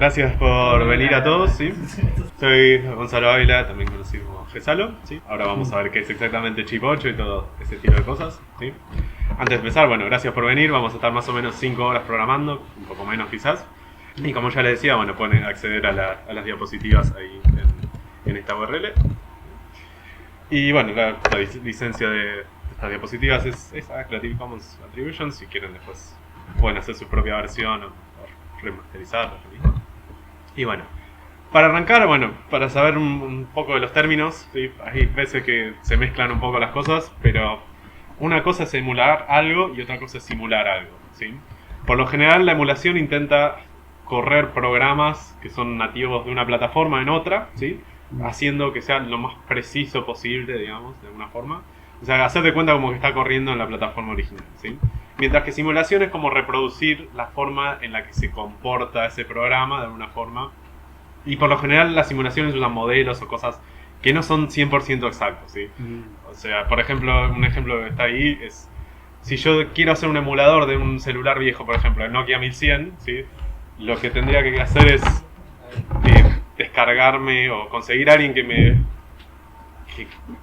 gracias por venir a todos, ¿sí? Soy Gonzalo Ávila, también conocido como Gesalo, ¿sí? Ahora vamos a ver qué es exactamente Chip 8 y todo ese tipo de cosas, ¿sí? Antes de empezar, bueno, gracias por venir, vamos a estar más o menos 5 horas programando, un poco menos quizás. Y como ya les decía, bueno, pueden acceder a las diapositivas ahí en esta URL. Y bueno, la licencia de estas diapositivas es esa, Creative Commons Attribution. Si quieren después pueden hacer su propia versión o remasterizarla. Y bueno, para arrancar, bueno, para saber un poco de los términos, ¿sí? Hay veces que se mezclan un poco las cosas, pero una cosa es emular algo y otra cosa es simular algo, ¿sí? Por lo general la emulación intenta correr programas que son nativos de una plataforma en otra, ¿sí? Haciendo que sea lo más preciso posible, digamos, de alguna forma. O sea, hacer de cuenta como que está corriendo en la plataforma original, ¿sí? Mientras que simulación es como reproducir la forma en la que se comporta ese programa de alguna forma. Y por lo general las simulaciones usan modelos o cosas que no son 100% exactos, ¿sí? O sea, por ejemplo, un ejemplo que está ahí es... Si yo quiero hacer un emulador de un celular viejo, por ejemplo, el Nokia 1100, ¿sí? Lo que tendría que hacer es descargarme o conseguir a alguien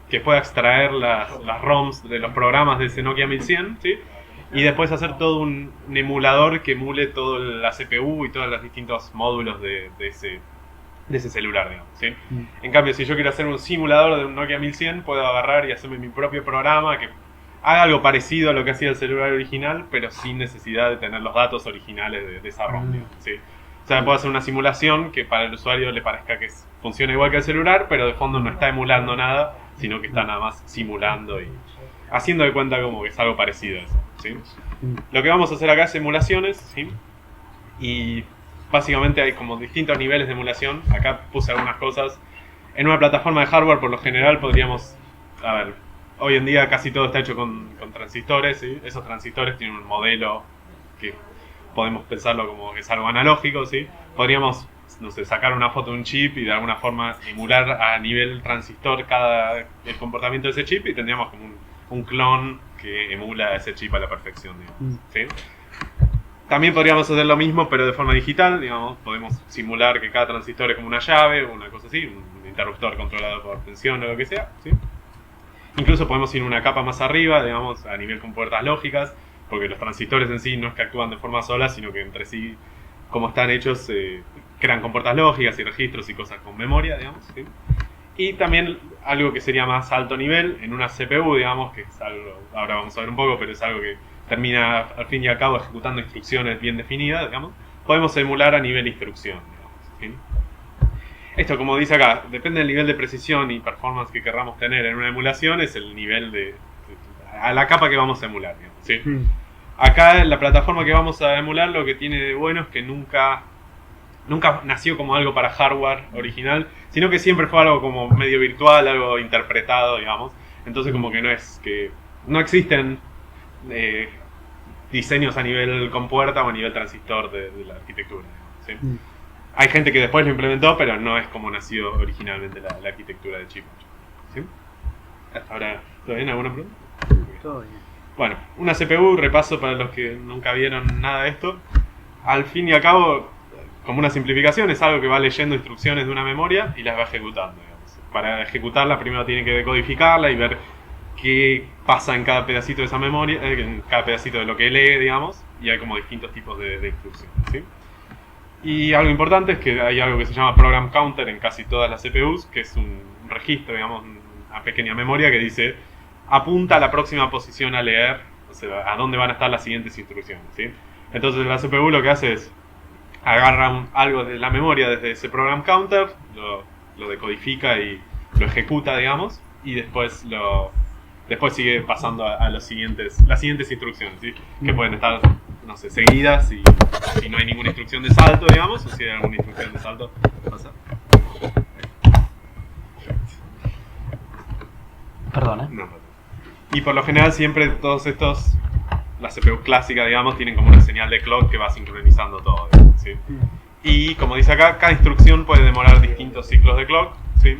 que pueda extraer las ROMs de los programas de ese Nokia 1100, ¿sí? Y después hacer todo un emulador que emule toda la CPU y todos los distintos módulos de ese celular, digamos, ¿sí? En cambio, si yo quiero hacer un simulador de un Nokia 1100, puedo agarrar y hacerme mi propio programa que haga algo parecido a lo que hacía el celular original, pero sin necesidad de tener los datos originales de esa ROM, digamos, ¿sí? O sea, puedo hacer una simulación que para el usuario le parezca que funciona igual que el celular, pero de fondo no está emulando nada, sino que está nada más simulando y haciendo de cuenta como que es algo parecido a eso, ¿sí? Lo que vamos a hacer acá es emulaciones, ¿sí? Y básicamente hay como distintos niveles de emulación. Acá puse algunas cosas. En una plataforma de hardware, por lo general, podríamos... A ver, hoy en día casi todo está hecho con transistores, ¿sí? Esos transistores tienen un modelo que podemos pensarlo como que es algo analógico, ¿sí? Podríamos, no sé, sacar una foto de un chip y de alguna forma emular a nivel transistor el comportamiento de ese chip y tendríamos como un clon que emula ese chip a la perfección, digamos, ¿sí? También podríamos hacer lo mismo, pero de forma digital, digamos. Podemos simular que cada transistor es como una llave o una cosa así, un interruptor controlado por tensión o lo que sea, ¿sí? Incluso podemos ir una capa más arriba, digamos, a nivel con puertas lógicas, porque los transistores en sí no es que actúan de forma sola, sino que entre sí, como están hechos, crean compuertas lógicas y registros y cosas con memoria, digamos, ¿sí? Y también algo que sería más alto nivel, en una CPU, digamos, que es algo, ahora vamos a ver un poco, pero es algo que termina al fin y al cabo ejecutando instrucciones bien definidas, digamos, podemos emular a nivel instrucción, digamos, ¿sí? Esto, como dice acá, depende del nivel de precisión y performance que querramos tener en una emulación, es el nivel a la capa que vamos a emular, digamos, ¿sí? Acá en la plataforma que vamos a emular lo que tiene de bueno es que nunca nació como algo para hardware original, sino que siempre fue algo como medio virtual, algo interpretado, digamos. Entonces como que no existen diseños a nivel compuerta o a nivel transistor de la arquitectura, ¿sí? Hay gente que después lo implementó, pero no es como nació originalmente la arquitectura de Chip 8, ¿sí? Hasta ahora, ¿todo bien? ¿Alguna pregunta? Todo bien. Bueno, una CPU, repaso para los que nunca vieron nada de esto. Al fin y al cabo, como una simplificación, es algo que va leyendo instrucciones de una memoria y las va ejecutando, digamos. Para ejecutarla primero tiene que decodificarla y ver qué pasa en cada pedacito de esa memoria, en cada pedacito de lo que lee, digamos, y hay como distintos tipos de instrucciones, ¿sí? Y algo importante es que hay algo que se llama Program Counter en casi todas las CPUs, que es un registro, digamos, una pequeña memoria que dice apunta a la próxima posición a leer, o sea, a dónde van a estar las siguientes instrucciones, ¿sí? Entonces la CPU lo que hace es agarra algo de la memoria desde ese Program Counter, lo decodifica y lo ejecuta, digamos, y después sigue pasando a las siguientes instrucciones, ¿sí? Que pueden estar, no sé, seguidas y si no hay ninguna instrucción de salto, digamos, o si hay alguna instrucción de salto, pasa. Perdón, No. Y por lo general siempre todos estos, las CPU clásicas, digamos, tienen como una señal de clock que va sincronizando todo, ¿sí? Y como dice acá, cada instrucción puede demorar distintos ciclos de clock, ¿sí?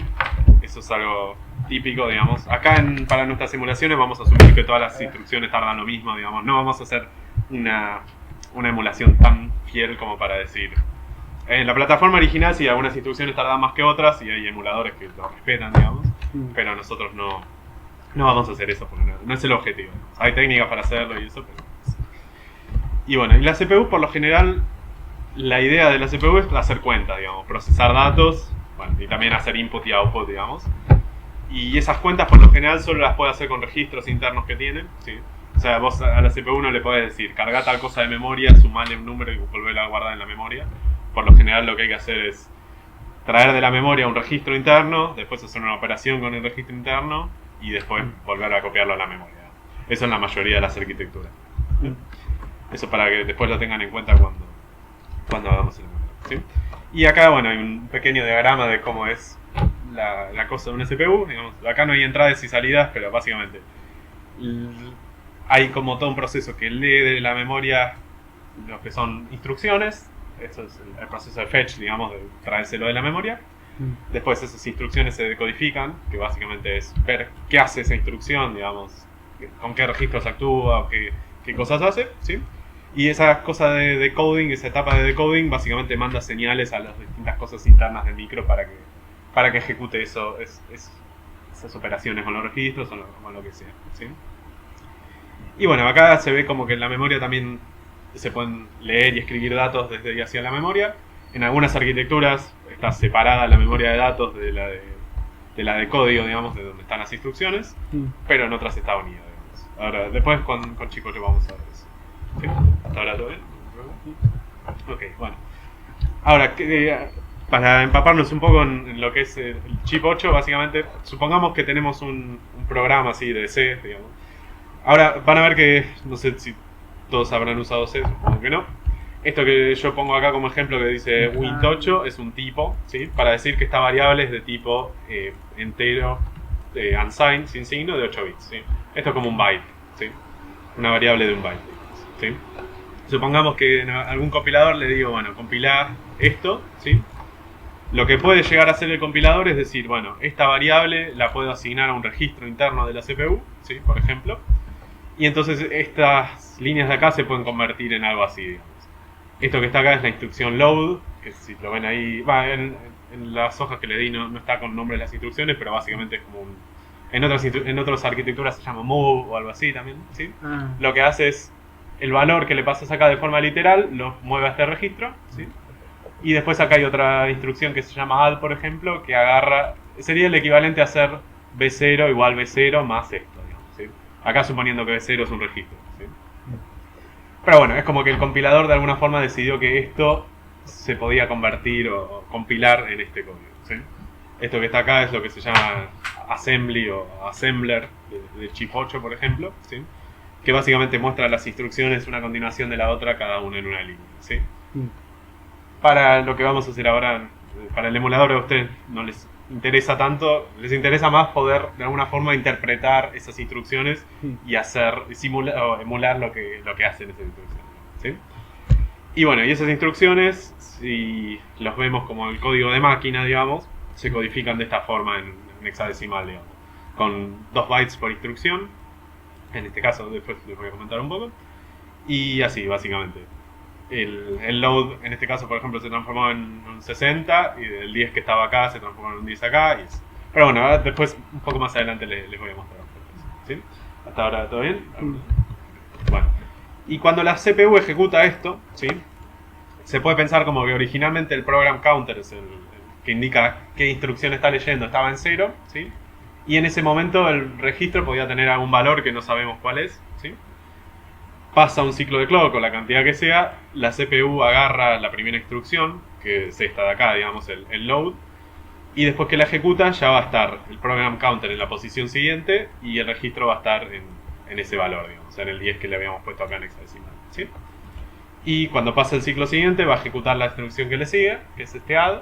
Eso es algo típico, digamos. Acá para nuestras simulaciones vamos a asumir que todas las instrucciones tardan lo mismo, digamos. No vamos a hacer una emulación tan fiel como para decir En la plataforma original sí, algunas instrucciones tardan más que otras y hay emuladores que lo respetan, digamos. Pero nosotros no vamos a hacer eso porque no es el objetivo. Hay técnicas para hacerlo y eso, pero... Y bueno, y la CPU por lo general, la idea de la CPU es hacer cuentas, digamos, procesar datos, bueno, y también hacer input y output, digamos. Y esas cuentas por lo general solo las puede hacer con registros internos que tiene, ¿sí? O sea, vos a la CPU no le podés decir, carga tal cosa de memoria, sumale un número y volverla a guardar en la memoria. Por lo general lo que hay que hacer es traer de la memoria un registro interno, después hacer una operación con el registro interno y después volver a copiarlo a la memoria. Eso en la mayoría de las arquitecturas. Eso para que después lo tengan en cuenta cuando hagamos el emulador, ¿sí? Y acá, bueno, hay un pequeño diagrama de cómo es la cosa de una CPU. Digamos, acá no hay entradas y salidas, pero básicamente hay como todo un proceso que lee de la memoria lo que son instrucciones. Eso es el proceso de fetch, digamos, de traérselo de la memoria. Después esas instrucciones se decodifican, que básicamente es ver qué hace esa instrucción, digamos, con qué registros actúa o qué cosas hace, ¿sí? Y esa cosa de decoding, esa etapa de decoding, básicamente manda señales a las distintas cosas internas del micro para que ejecute eso, esas operaciones con los registros o con lo que sea, ¿sí? Y bueno, acá se ve como que en la memoria también se pueden leer y escribir datos desde y hacia la memoria. En algunas arquitecturas está separada la memoria de datos de la de código, digamos, de donde están las instrucciones, pero en otras está unida, digamos. Ahora, después con Chico le vamos a ver eso. ¿Sí? ¿Hasta ahora todo bien? Ok, bueno. Ahora, para empaparnos un poco en lo que es el chip 8, básicamente, supongamos que tenemos un programa así de C, digamos. Ahora van a ver que, no sé si todos habrán usado C, supongo que no. Esto que yo pongo acá como ejemplo que dice Wint8 es un tipo, ¿sí? Para decir que esta variable es de tipo entero, unsigned, sin signo, de 8 bits, ¿sí? Esto es como un byte, ¿sí? Una variable de un byte, ¿sí? Supongamos que en algún compilador le digo, bueno, compilar esto, ¿sí? Lo que puede llegar a hacer el compilador es decir, bueno, esta variable la puedo asignar a un registro interno de la CPU, ¿sí? Por ejemplo. Y entonces estas líneas de acá se pueden convertir en algo así, digamos. Esto que está acá es la instrucción load, que si lo ven ahí, en las hojas que le di no está con nombre de las instrucciones, pero básicamente es como un... En otras arquitecturas se llama move o algo así también, ¿sí? Lo que hace es el valor que le pasas acá de forma literal, lo mueve a este registro, ¿sí? Y después acá hay otra instrucción que se llama add, por ejemplo, que agarra... Sería el equivalente a hacer B0 igual B0 más esto, digamos, ¿sí? Acá suponiendo que B0 es un registro, ¿sí? Pero bueno, es como que el compilador de alguna forma decidió que esto se podía convertir o compilar en este código, ¿sí? Esto que está acá es lo que se llama assembly o assembler de chip 8, por ejemplo, ¿sí? Que básicamente muestra las instrucciones una a continuación de la otra, cada una en una línea, ¿sí? Para lo que vamos a hacer ahora, para el emulador a ustedes no les interesa tanto, les interesa más poder de alguna forma interpretar esas instrucciones y hacer, simular o emular lo que hacen esas instrucciones, ¿sí? Y bueno, y esas instrucciones, si los vemos como el código de máquina, digamos, se codifican de esta forma en hexadecimal, digamos, con 2 bytes por instrucción. En este caso, después les voy a comentar un poco. Y así, básicamente. El load, en este caso, por ejemplo, se transformó en un 60 y el 10 que estaba acá se transformó en un 10 acá. Pero bueno, después, un poco más adelante les voy a mostrar. ¿Sí? ¿Hasta ahora todo bien? Bueno. Y cuando la CPU ejecuta esto, ¿sí? Se puede pensar como que originalmente el program counter es el que indica qué instrucción está leyendo, estaba en 0, ¿sí? Y en ese momento el registro podía tener algún valor que no sabemos cuál es, ¿sí? Pasa un ciclo de clock o la cantidad que sea, la CPU agarra la primera instrucción, que es esta de acá, digamos, el load, y después que la ejecuta ya va a estar el program counter en la posición siguiente y el registro va a estar en ese valor, digamos, en el 10 que le habíamos puesto acá en hexadecimal, ¿sí? Y cuando pasa el ciclo siguiente va a ejecutar la instrucción que le sigue, que es este add,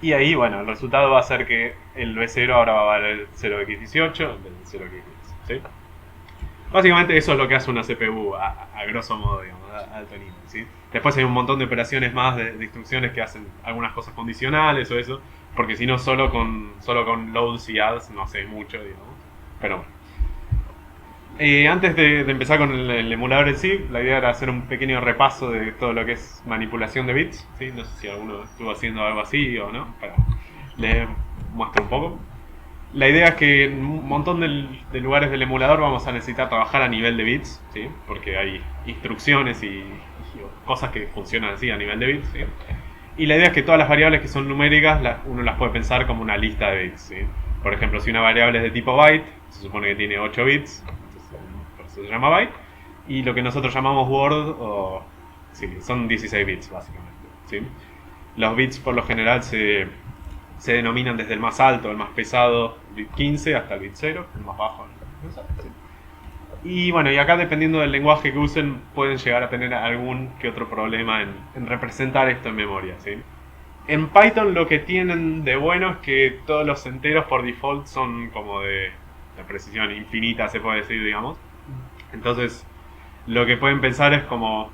y ahí, bueno, el resultado va a ser que el B0 ahora va a valer 0x18 en vez de 0x15, ¿sí? Básicamente eso es lo que hace una CPU a grosso modo, digamos, a alto nivel, ¿sí? Después hay un montón de operaciones más de instrucciones que hacen algunas cosas condicionales o eso, porque si no solo con loads y adds no hace mucho, digamos. Pero bueno. Antes de empezar con el emulador en sí, la idea era hacer un pequeño repaso de todo lo que es manipulación de bits, ¿sí? No sé si alguno estuvo haciendo algo así o no, para les muestro un poco. La idea es que en un montón de lugares del emulador vamos a necesitar trabajar a nivel de bits, ¿sí? Porque hay instrucciones y cosas que funcionan así a nivel de bits, ¿sí? Y la idea es que todas las variables que son numéricas uno las puede pensar como una lista de bits, ¿sí? Por ejemplo, si una variable es de tipo byte, se supone que tiene 8 bits, por eso se llama byte, y lo que nosotros llamamos word, sí, son 16 bits básicamente, ¿sí? Los bits por lo general se denominan desde el más alto, el más pesado, bit 15, hasta el bit 0, el más bajo. ¿Sí? Y bueno, y acá dependiendo del lenguaje que usen, pueden llegar a tener algún que otro problema en representar esto en memoria, ¿sí? En Python lo que tienen de bueno es que todos los enteros por default son como de precisión infinita, se puede decir, digamos. Entonces, lo que pueden pensar es como...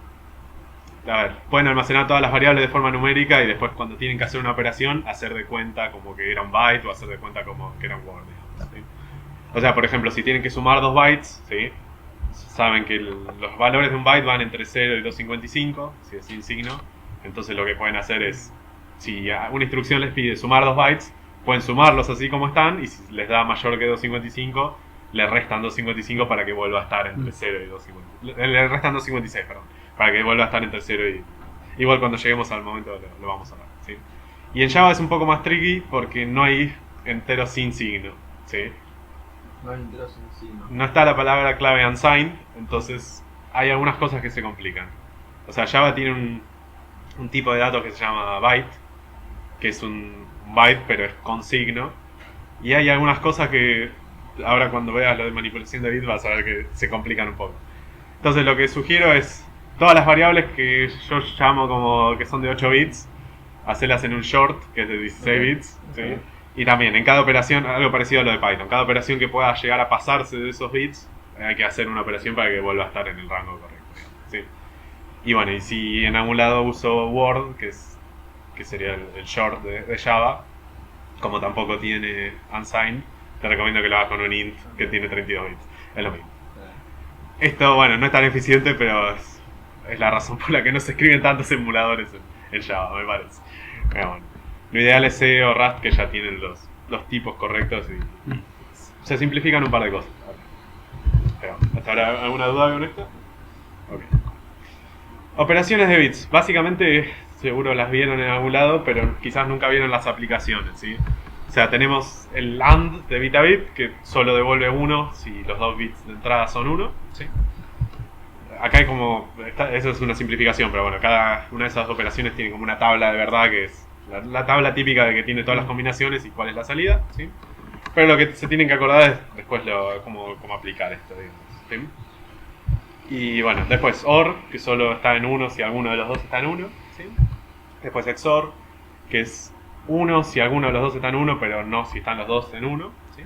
A ver, pueden almacenar todas las variables de forma numérica y después cuando tienen que hacer una operación, hacer de cuenta como que era un byte o hacer de cuenta como que era un word, digamos, ¿sí? O sea, por ejemplo, si tienen que sumar 2 bytes, ¿sí? Saben que los valores de un byte van entre 0 y 255, si es sin signo. Entonces lo que pueden hacer es, si una instrucción les pide sumar 2 bytes, pueden sumarlos así como están, y si les da mayor que 255, le restan 255 para que vuelva a estar entre 0 y 255. Le restan 256, perdón, para que vuelva a estar entre 0 y... Igual cuando lleguemos al momento lo vamos a ver, ¿sí? Y en Java es un poco más tricky porque no hay enteros sin signo, ¿sí? No hay enteros sin signo. No está la palabra clave unsigned, entonces hay algunas cosas que se complican. O sea, Java tiene un tipo de datos que se llama byte, que es un byte pero es con signo. Y hay algunas cosas que ahora cuando veas lo de manipulación de bits vas a ver que se complican un poco. Entonces lo que sugiero es todas las variables que yo llamo como que son de 8 bits, hacerlas en un short que es de 16 bits, ¿sí? Y también en cada operación, algo parecido a lo de Python, cada operación que pueda llegar a pasarse de esos bits, hay que hacer una operación para que vuelva a estar en el rango correcto, ¿sí? Y bueno, y si en algún lado uso Word, que sería el short de Java, como tampoco tiene unsigned, te recomiendo que lo hagas con un int que tiene 32 bits. Es lo mismo. Esto, bueno, no es tan eficiente, pero es la razón por la que no se escriben tantos emuladores en Java, me parece. Pero bueno, lo ideal es C o Rust, que ya tienen los tipos correctos y se simplifican un par de cosas. Pero, ¿hasta ahora alguna duda con esto? Ok. Operaciones de bits. Básicamente, seguro las vieron en algún lado, pero quizás nunca vieron las aplicaciones, ¿sí? O sea, tenemos el AND de bit a bit, que solo devuelve 1 si los 2 bits de entrada son 1, ¿sí? Acá hay como... eso es una simplificación, pero bueno, cada una de esas operaciones tiene como una tabla de verdad, que es la tabla típica de que tiene todas las combinaciones y cuál es la salida, ¿sí? Pero lo que se tienen que acordar es después cómo aplicar esto, digamos, ¿sí? Y bueno, después OR, que solo está en 1 si alguno de los dos está en 1, ¿sí? Después XOR, que es 1 si alguno de los dos está en 1, pero no si están los dos en 1, ¿sí?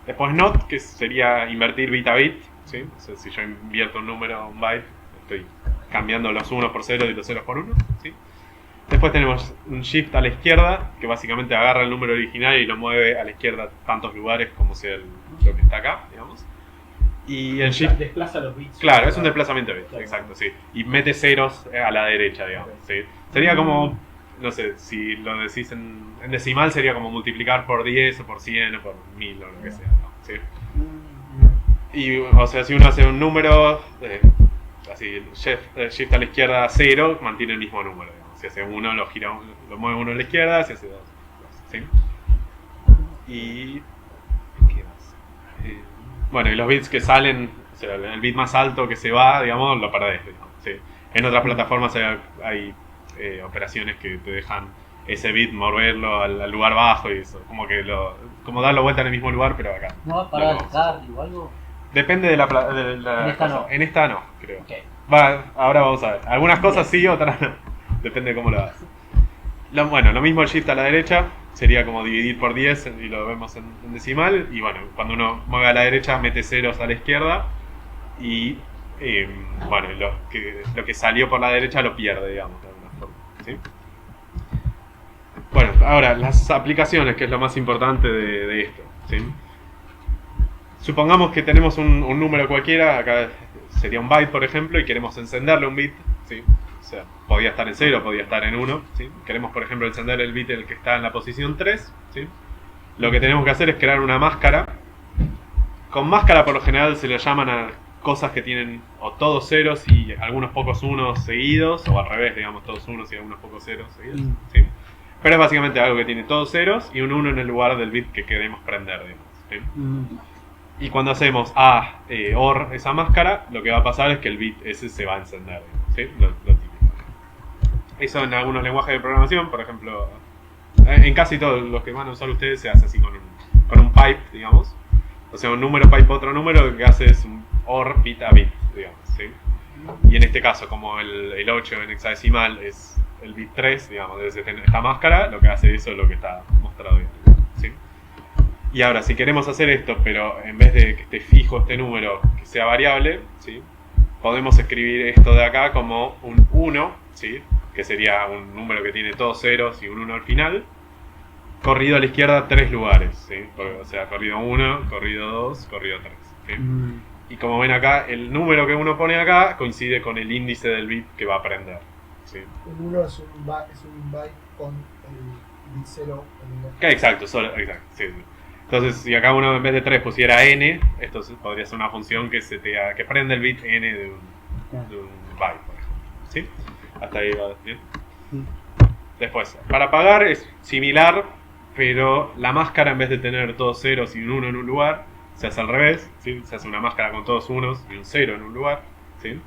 Después NOT, que sería invertir bit a bit, ¿sí? O sea, si yo invierto un número, un byte, estoy cambiando los 1 por 0 y los 0 por 1, ¿sí? Después tenemos un shift a la izquierda, que básicamente agarra el número original y lo mueve a la izquierda tantos lugares como sea lo que está acá, digamos. Y el shift desplaza los bits. Claro, es un desplazamiento de bits, exacto, sí. Y mete ceros a la derecha, digamos, ¿sí? Sería como, no sé, si lo decís en decimal, sería como multiplicar por 10 o por 100 o por 1000 o lo que sea, ¿no? ¿Sí? Y, o sea, si uno hace un número, así, shift a la izquierda 0, mantiene el mismo número, digamos. Si hace 1, lo mueve 1 a la izquierda, si hace 2, ¿sí? Y... ¿qué más? Bueno, y los bits que salen, o sea, el bit más alto que se va, digamos, lo perdés, digamos, ¿sí? En otras plataformas hay operaciones que te dejan ese bit moverlo al lugar bajo y eso, como darlo vuelta en el mismo lugar, pero acá. ¿No va a parar el carry o algo? Depende de la En esta cosa. no. En esta no, creo. Okay. Ahora vamos a ver. Algunas cosas sí, otras no. Depende de cómo lo hagas. Bueno, lo mismo el shift a la derecha, sería como dividir por 10 y lo vemos en decimal. Y bueno, cuando uno mueve a la derecha mete ceros a la izquierda y bueno, lo que salió por la derecha lo pierde, digamos, de alguna forma, ¿sí? Bueno, ahora las aplicaciones, que es lo más importante de esto, ¿sí? supongamos que tenemos un número cualquiera, acá sería un byte por ejemplo, y queremos encenderle un bit, ¿sí? O sea, podía estar en 0, podía estar en 1, ¿sí? Queremos por ejemplo encender el bit el que está en la posición 3, ¿sí? Lo que tenemos que hacer es crear una máscara. Con máscara por lo general se le llaman a cosas que tienen o todos ceros y algunos pocos unos seguidos, o al revés, digamos, todos unos y algunos pocos ceros seguidos, ¿sí? Pero es básicamente algo que tiene todos ceros y un 1 en el lugar del bit que queremos prender, digamos, ¿sí? Y cuando hacemos OR esa máscara, lo que va a pasar es que el bit ese se va a encender, digamos, ¿sí? Lo típico. Eso en algunos lenguajes de programación, por ejemplo, en casi todos los que van a usar ustedes se hace así con un pipe, digamos. O sea, un número pipe otro número, lo que hace es un OR bit a bit, digamos, ¿sí? Y en este caso, como el 8 en hexadecimal es el bit 3, digamos, debe ser esta máscara, lo que hace eso es lo que está mostrado ahí, ¿sí? Y ahora, si queremos hacer esto, pero en vez de que esté fijo este número, que sea variable, ¿sí? Podemos escribir esto de acá como un 1, ¿sí? Que sería un número que tiene todos ceros y un 1 al final, corrido a la izquierda 3 lugares, ¿sí? O sea, corrido 1, corrido 2, corrido 3, ¿sí? Y como ven acá, el número que uno pone acá coincide con el índice del bit que va a prender, ¿sí? El 1 es un byte con el bit 0 en el... Exacto, exacto, sí, sí. Entonces, si acá uno en vez de 3 pusiera n, esto podría ser una función que prende el bit n de un byte, por ejemplo, ¿sí? Hasta ahí va bien. Después, para pagar es similar, pero la máscara en vez de tener todos ceros y un 1 en un lugar, se hace al revés, ¿sí? Se hace una máscara con todos unos y un 0 en un lugar, ¿sí?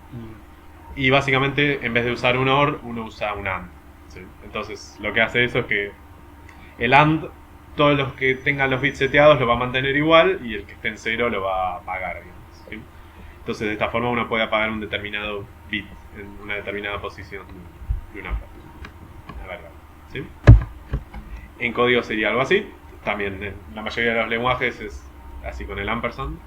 Y básicamente en vez de usar un OR, uno usa un AND, ¿sí? Entonces lo que hace eso es que el AND, todos los que tengan los bits seteados lo va a mantener igual y el que esté en 0 lo va a apagar, digamos, ¿sí? Entonces de esta forma uno puede apagar un determinado bit en una determinada posición de una variable, ¿sí? En código sería algo así. También en la mayoría de los lenguajes es así con el ampersand.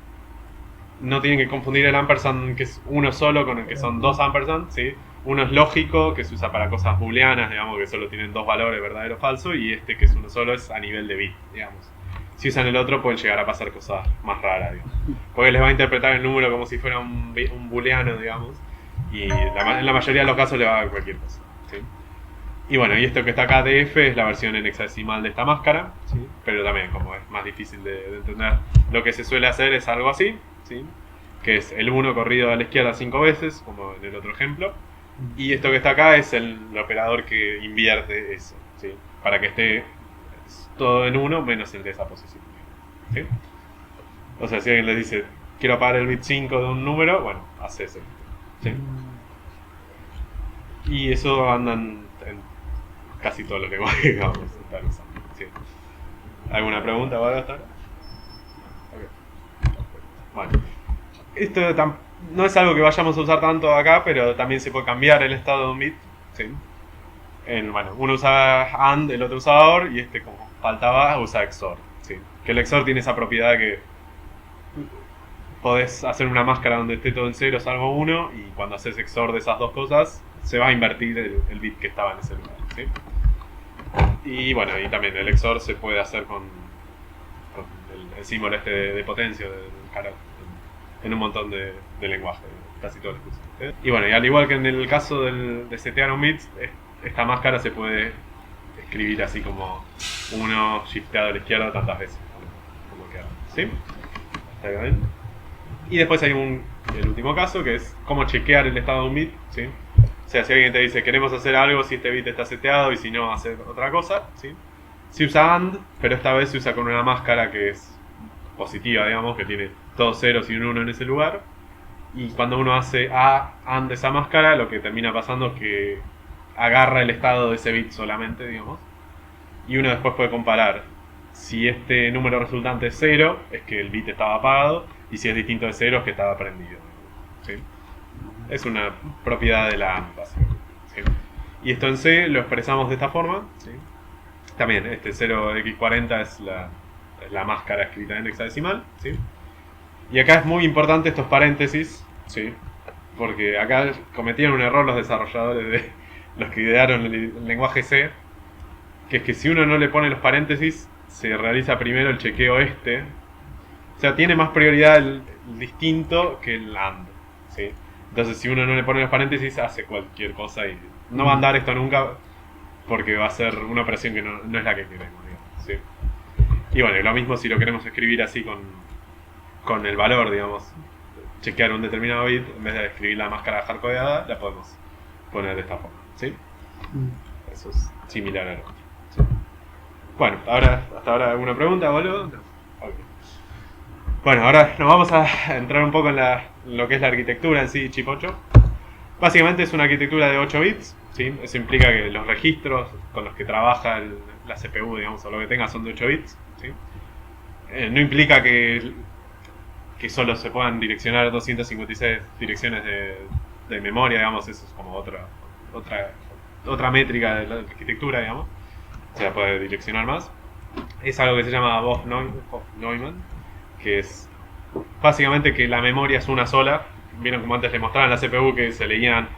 No tienen que confundir el ampersand que es uno solo con el que son dos ampersand, ¿sí? Uno es lógico, que se usa para cosas booleanas, digamos, que solo tienen dos valores, verdadero o falso, y este que es uno solo es a nivel de bit, digamos. Si usan el otro pueden llegar a pasar cosas más raras, digamos. Porque les va a interpretar el número como si fuera un booleano, digamos, y en la mayoría de los casos le va a dar cualquier cosa, ¿sí? Y bueno, y esto que está acá df es la versión en hexadecimal de esta máscara, ¿sí? Pero también como es más difícil de entender, lo que se suele hacer es algo así, ¿sí? Que es el 1 corrido a la izquierda 5 veces, como en el otro ejemplo, y esto que está acá es el operador que invierte eso, ¿sí? Para que esté todo en 1 menos el de esa posición, ¿sí? O sea, si alguien les dice quiero apagar el bit 5 de un número, bueno, hace eso, ¿sí? Y eso andan en casi todos los lenguajes que vamos a estar usando, ¿sí? ¿Alguna pregunta para hasta ahora? Okay. Bueno, esto no es algo que vayamos a usar tanto acá, pero también se puede cambiar el estado de un bit, ¿sí? Bueno, uno usa AND, el otro usa OR, y este, como faltaba, usa XOR, ¿sí? Que el XOR tiene esa propiedad que podés hacer una máscara donde esté todo en 0 salvo 1, y cuando haces XOR de esas dos cosas, se va a invertir el bit que estaba en ese lugar, ¿sí? Y bueno, y también el XOR se puede hacer con el símbolo este de potencia, del carácter, en un montón de lenguajes, casi todos los que usan. Y bueno, y al igual que en el caso de setear un bit, esta máscara se puede escribir así como 1 shifteado a la izquierda tantas veces, como queda, ¿sí? ¿Está bien? Y después hay el último caso, que es cómo chequear el estado de un bit, ¿sí? O sea, si alguien te dice queremos hacer algo, si este bit está seteado y si no, hacer otra cosa, ¿sí? Se usa AND, pero esta vez se usa con una máscara que es positiva, digamos, que tiene todos ceros y un 1 en ese lugar. Y cuando uno hace AND esa máscara, lo que termina pasando es que agarra el estado de ese bit solamente, digamos. Y uno después puede comparar si este número resultante es 0, es que el bit estaba apagado, y si es distinto de 0, es que estaba prendido, ¿sí? Es una propiedad de la AND, básicamente, ¿sí? Y esto en C lo expresamos de esta forma, ¿sí? También este 0x40 es la máscara escrita en hexadecimal, ¿sí? Y acá es muy importante estos paréntesis, ¿sí? Porque acá cometieron un error los desarrolladores de los que idearon el lenguaje C, que es que si uno no le pone los paréntesis, se realiza primero el chequeo O sea, tiene más prioridad el distinto que el AND, ¿sí? Entonces, si uno no le pone los paréntesis, hace cualquier cosa y no va a andar esto nunca porque va a ser una operación que no es la que queremos, digamos, ¿sí? Y bueno, lo mismo si lo queremos escribir así con el valor, digamos, chequear un determinado bit, en vez de escribir la máscara hardcodeada, la podemos poner de esta forma, ¿sí? Eso es similar al otro, ¿sí? Bueno, hasta ahora alguna pregunta, boludo. Ok. Bueno, ahora nos vamos a entrar un poco en lo que es la arquitectura en sí, chip 8. Básicamente es una arquitectura de 8 bits, ¿sí? Eso implica que los registros con los que trabaja la CPU, digamos, o lo que tenga son de 8 bits, ¿sí? No implica que solo se puedan direccionar 256 direcciones de memoria, digamos, eso es como otra métrica de la arquitectura, digamos. Se puede direccionar más. Es algo que se llama Vogt-Neumann, que es básicamente que la memoria es una sola. Vieron como antes les mostraban en la CPU que se leían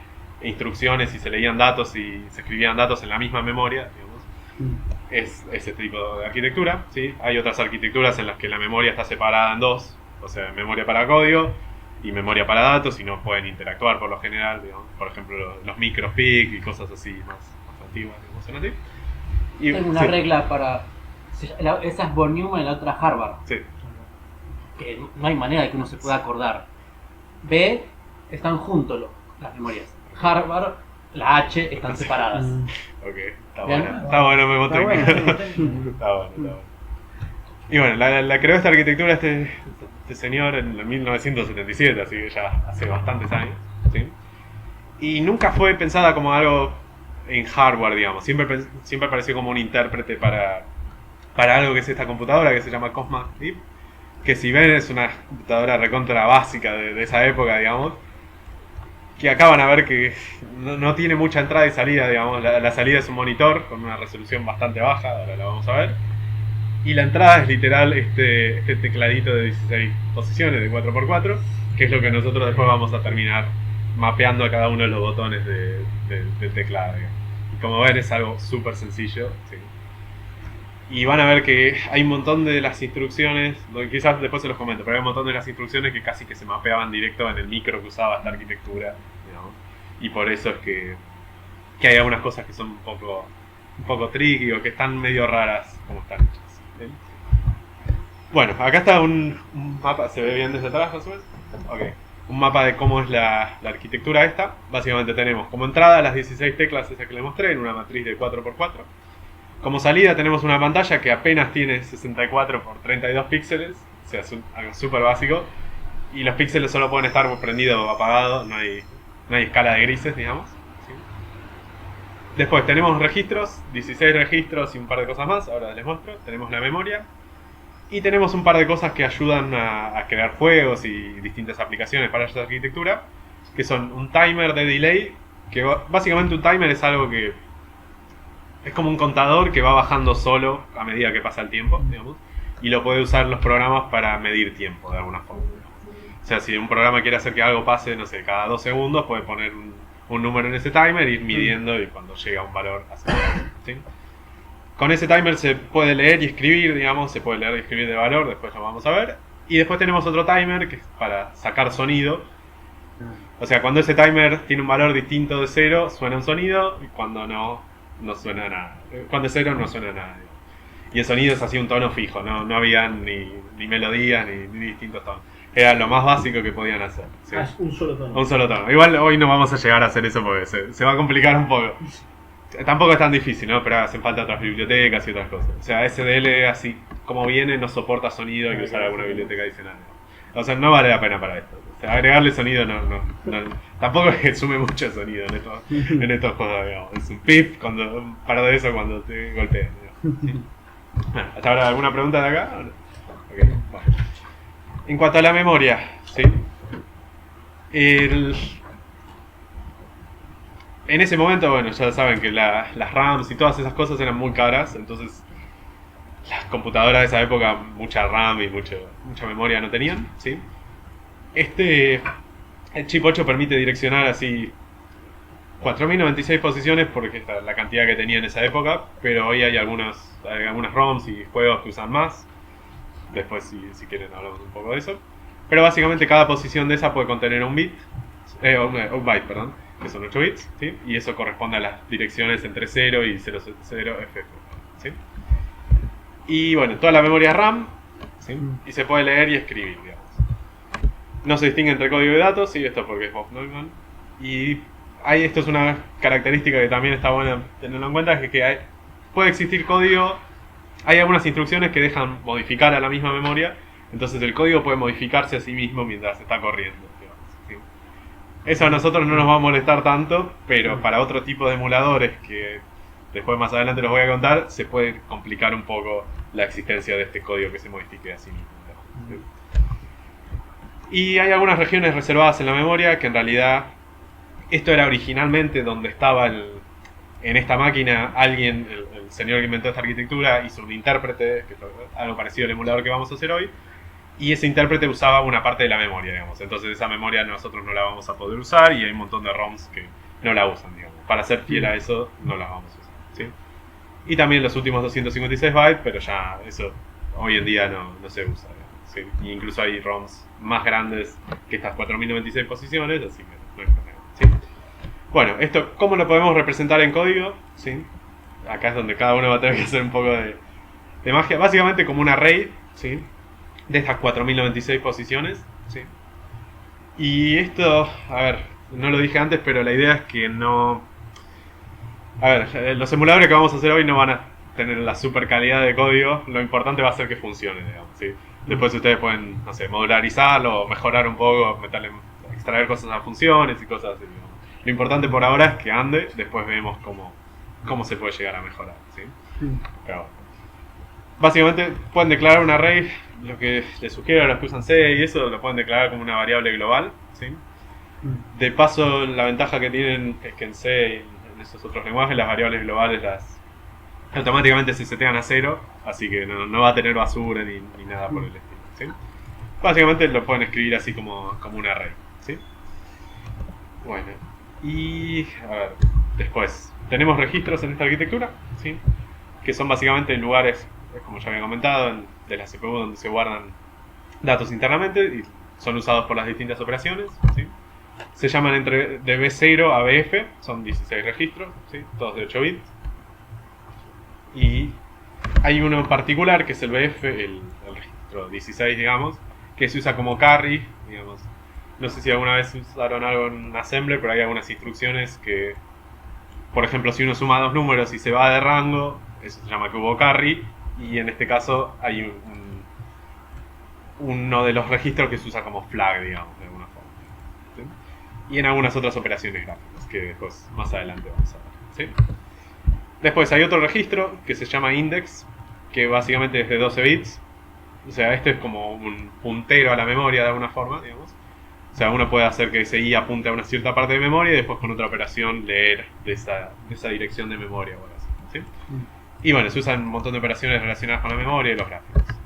instrucciones y se leían datos y se escribían datos en la misma memoria, digamos. Es ese tipo de arquitectura, ¿sí? Hay otras arquitecturas en las que la memoria está separada en dos, o sea, memoria para código y memoria para datos, y no pueden interactuar por lo general, digamos. Por ejemplo, los microPIC y cosas así más antiguas, digamos, ¿son así? Y, Tengo una regla para... Esa es von Neumann y la otra Harvard. Sí. Que no hay manera de que uno se pueda acordar. B, están juntos las memorias. Harvard, la H, están separadas. Ok, está ¿Bien? bueno. Está bueno, me monté. Está bueno. Y bueno, la creó esta arquitectura este señor en 1977, así que ya hace bastantes años, ¿sí? Y nunca fue pensada como algo en hardware, digamos. Siempre apareció como un intérprete para algo que es esta computadora que se llama Cosma Deep, que si ven es una computadora recontra básica de esa época, digamos, que acá van a ver que no tiene mucha entrada y salida, digamos. La salida es un monitor con una resolución bastante baja, ahora la vamos a ver, y la entrada es literal este tecladito de 16 posiciones de 4x4, que es lo que nosotros después vamos a terminar mapeando a cada uno de los botones del teclado, digamos. Y como ven es algo súper sencillo, ¿sí? Y van a ver que hay un montón de las instrucciones, quizás después se los comento, pero hay un montón de las instrucciones que casi que se mapeaban directo en el micro que usaba esta arquitectura, digamos. Y por eso es que hay algunas cosas que son un poco tricky o que están medio raras como están hechas, ¿sí? Bueno, acá está un mapa, ¿se ve bien desde atrás, Josué? Ok. Un mapa de cómo es la arquitectura esta. Básicamente tenemos como entrada las 16 teclas esas que les mostré en una matriz de 4x4. Como salida tenemos una pantalla que apenas tiene 64 por 32 píxeles, o sea, es algo súper básico. Y los píxeles solo pueden estar prendidos o apagados, no hay escala de grises, digamos, ¿sí? Después tenemos registros, 16 registros y un par de cosas más, ahora les muestro. Tenemos la memoria. Y tenemos un par de cosas que ayudan a crear juegos y distintas aplicaciones para esta arquitectura, que son un timer de delay, que básicamente un timer es algo que es como un contador que va bajando solo a medida que pasa el tiempo, digamos, y lo puede usar los programas para medir tiempo de alguna forma, digamos. O sea, si un programa quiere hacer que algo pase, no sé, cada 2 segundos, puede poner un número en ese timer, ir midiendo y cuando llega a un valor, hacer, ¿sí? Con ese timer se puede leer y escribir, digamos, se puede leer y escribir de valor, después lo vamos a ver. Y después tenemos otro timer que es para sacar sonido. O sea, cuando ese timer tiene un valor distinto de 0, suena un sonido, y cuando no suena nada. Cuando es 0 no suena nada, digamos. Y el sonido es así un tono fijo, no había ni melodías ni distintos tonos. Era lo más básico que podían hacer, ¿sí? Es un solo tono. Un solo tono. Igual hoy no vamos a llegar a hacer eso porque se va a complicar un poco. Tampoco es tan difícil, ¿no? Pero hacen falta otras bibliotecas y otras cosas. O sea, SDL así como viene no soporta sonido, hay que usar alguna biblioteca adicional. O sea, no vale la pena para esto. O sea, agregarle sonido no tampoco es que sume mucho sonido en estos juegos, digamos. Es un pip un par de eso cuando te golpean, digamos. ¿Sí? Bueno, ¿hasta ahora alguna pregunta de acá? Okay, bueno. En cuanto a la memoria, ¿sí? En ese momento, bueno, ya saben que las RAMs y todas esas cosas eran muy caras, entonces las computadoras de esa época mucha RAM y mucha memoria no tenían, ¿sí? El chip 8 permite direccionar así 4096 posiciones porque es la cantidad que tenía en esa época, pero hoy hay algunas ROMs y juegos que usan más. Después, si quieren, hablamos un poco de eso. Pero básicamente cada posición de esa puede contener un bit, un byte, perdón, que son 8 bits, ¿sí? Y eso corresponde a las direcciones entre 0 y 00 FF, ¿sí? Y bueno, toda la memoria RAM, ¿sí? Y se puede leer y escribir, digamos. No se distingue entre código y datos, sí, esto porque es Bob Neumann. Y esto es una característica que también está buena tenerlo en cuenta, es que puede existir código, hay algunas instrucciones que dejan modificar a la misma memoria, entonces el código puede modificarse a sí mismo mientras está corriendo, digamos, ¿sí? Eso a nosotros no nos va a molestar tanto, pero para otro tipo de emuladores que después más adelante los voy a contar, se puede complicar un poco la existencia de este código que se modifique a sí mismo, digamos, ¿sí? Y hay algunas regiones reservadas en la memoria que en realidad esto era originalmente donde estaba en esta máquina alguien, el señor que inventó esta arquitectura, hizo un intérprete, que es algo parecido al emulador que vamos a hacer hoy, y ese intérprete usaba una parte de la memoria, digamos. Entonces esa memoria nosotros no la vamos a poder usar y hay un montón de ROMs que no la usan, digamos. Para ser fiel a eso no la vamos a usar, ¿sí? Y también los últimos 256 bytes, pero ya eso hoy en día no se usa, digamos, ¿sí? Y incluso hay ROMs más grandes que estas 4096 posiciones, así que no hay problema, ¿sí? Bueno, esto, ¿cómo lo podemos representar en código? ¿Sí? Acá es donde cada uno va a tener que hacer un poco de magia. Básicamente como un array, ¿sí? De estas 4096 posiciones, ¿sí? Y esto, a ver, no lo dije antes, pero la idea es que no... A ver, los emuladores que vamos a hacer hoy no van a tener la super calidad de código. Lo importante va a ser que funcione, digamos, ¿sí? Después ustedes pueden, no sé, modularizarlo, mejorar un poco, extraer cosas a funciones y cosas así, digamos. Lo importante por ahora es que ande, después vemos cómo se puede llegar a mejorar, ¿sí? Pero bueno. Básicamente pueden declarar un array, lo que les sugiero a los que usan C y eso, lo pueden declarar como una variable global, ¿sí? De paso, la ventaja que tienen es que en C y en esos otros lenguajes las variables globales automáticamente se setean a 0, así que no va a tener basura ni nada por el estilo, ¿sí? Básicamente lo pueden escribir así como un array, ¿sí? Bueno, y a ver, después tenemos registros en esta arquitectura, ¿sí? Que son básicamente lugares, como ya había comentado, de la CPU donde se guardan datos internamente y son usados por las distintas operaciones, ¿sí? Se llaman de B0 a BF, son 16 registros, ¿sí? Todos de 8 bits. Y hay uno en particular que es el BF, el registro 16, digamos, que se usa como carry, digamos. No sé si alguna vez usaron algo en Assembler, pero hay algunas instrucciones que, por ejemplo, si uno suma dos números y se va de rango, eso se llama que hubo carry, y en este caso hay uno de los registros que se usa como flag, digamos, de alguna forma, ¿sí? Y en algunas otras operaciones gráficas, que después, más adelante vamos a ver, ¿sí? Después hay otro registro que se llama index, que básicamente es de 12 bits, o sea, este es como un puntero a la memoria de alguna forma, digamos. O sea, uno puede hacer que ese i apunte a una cierta parte de memoria y después con otra operación leer de esa dirección de memoria, o algo así, ¿sí? Y bueno, se usan un montón de operaciones relacionadas con la memoria y los gráficos, ¿sí?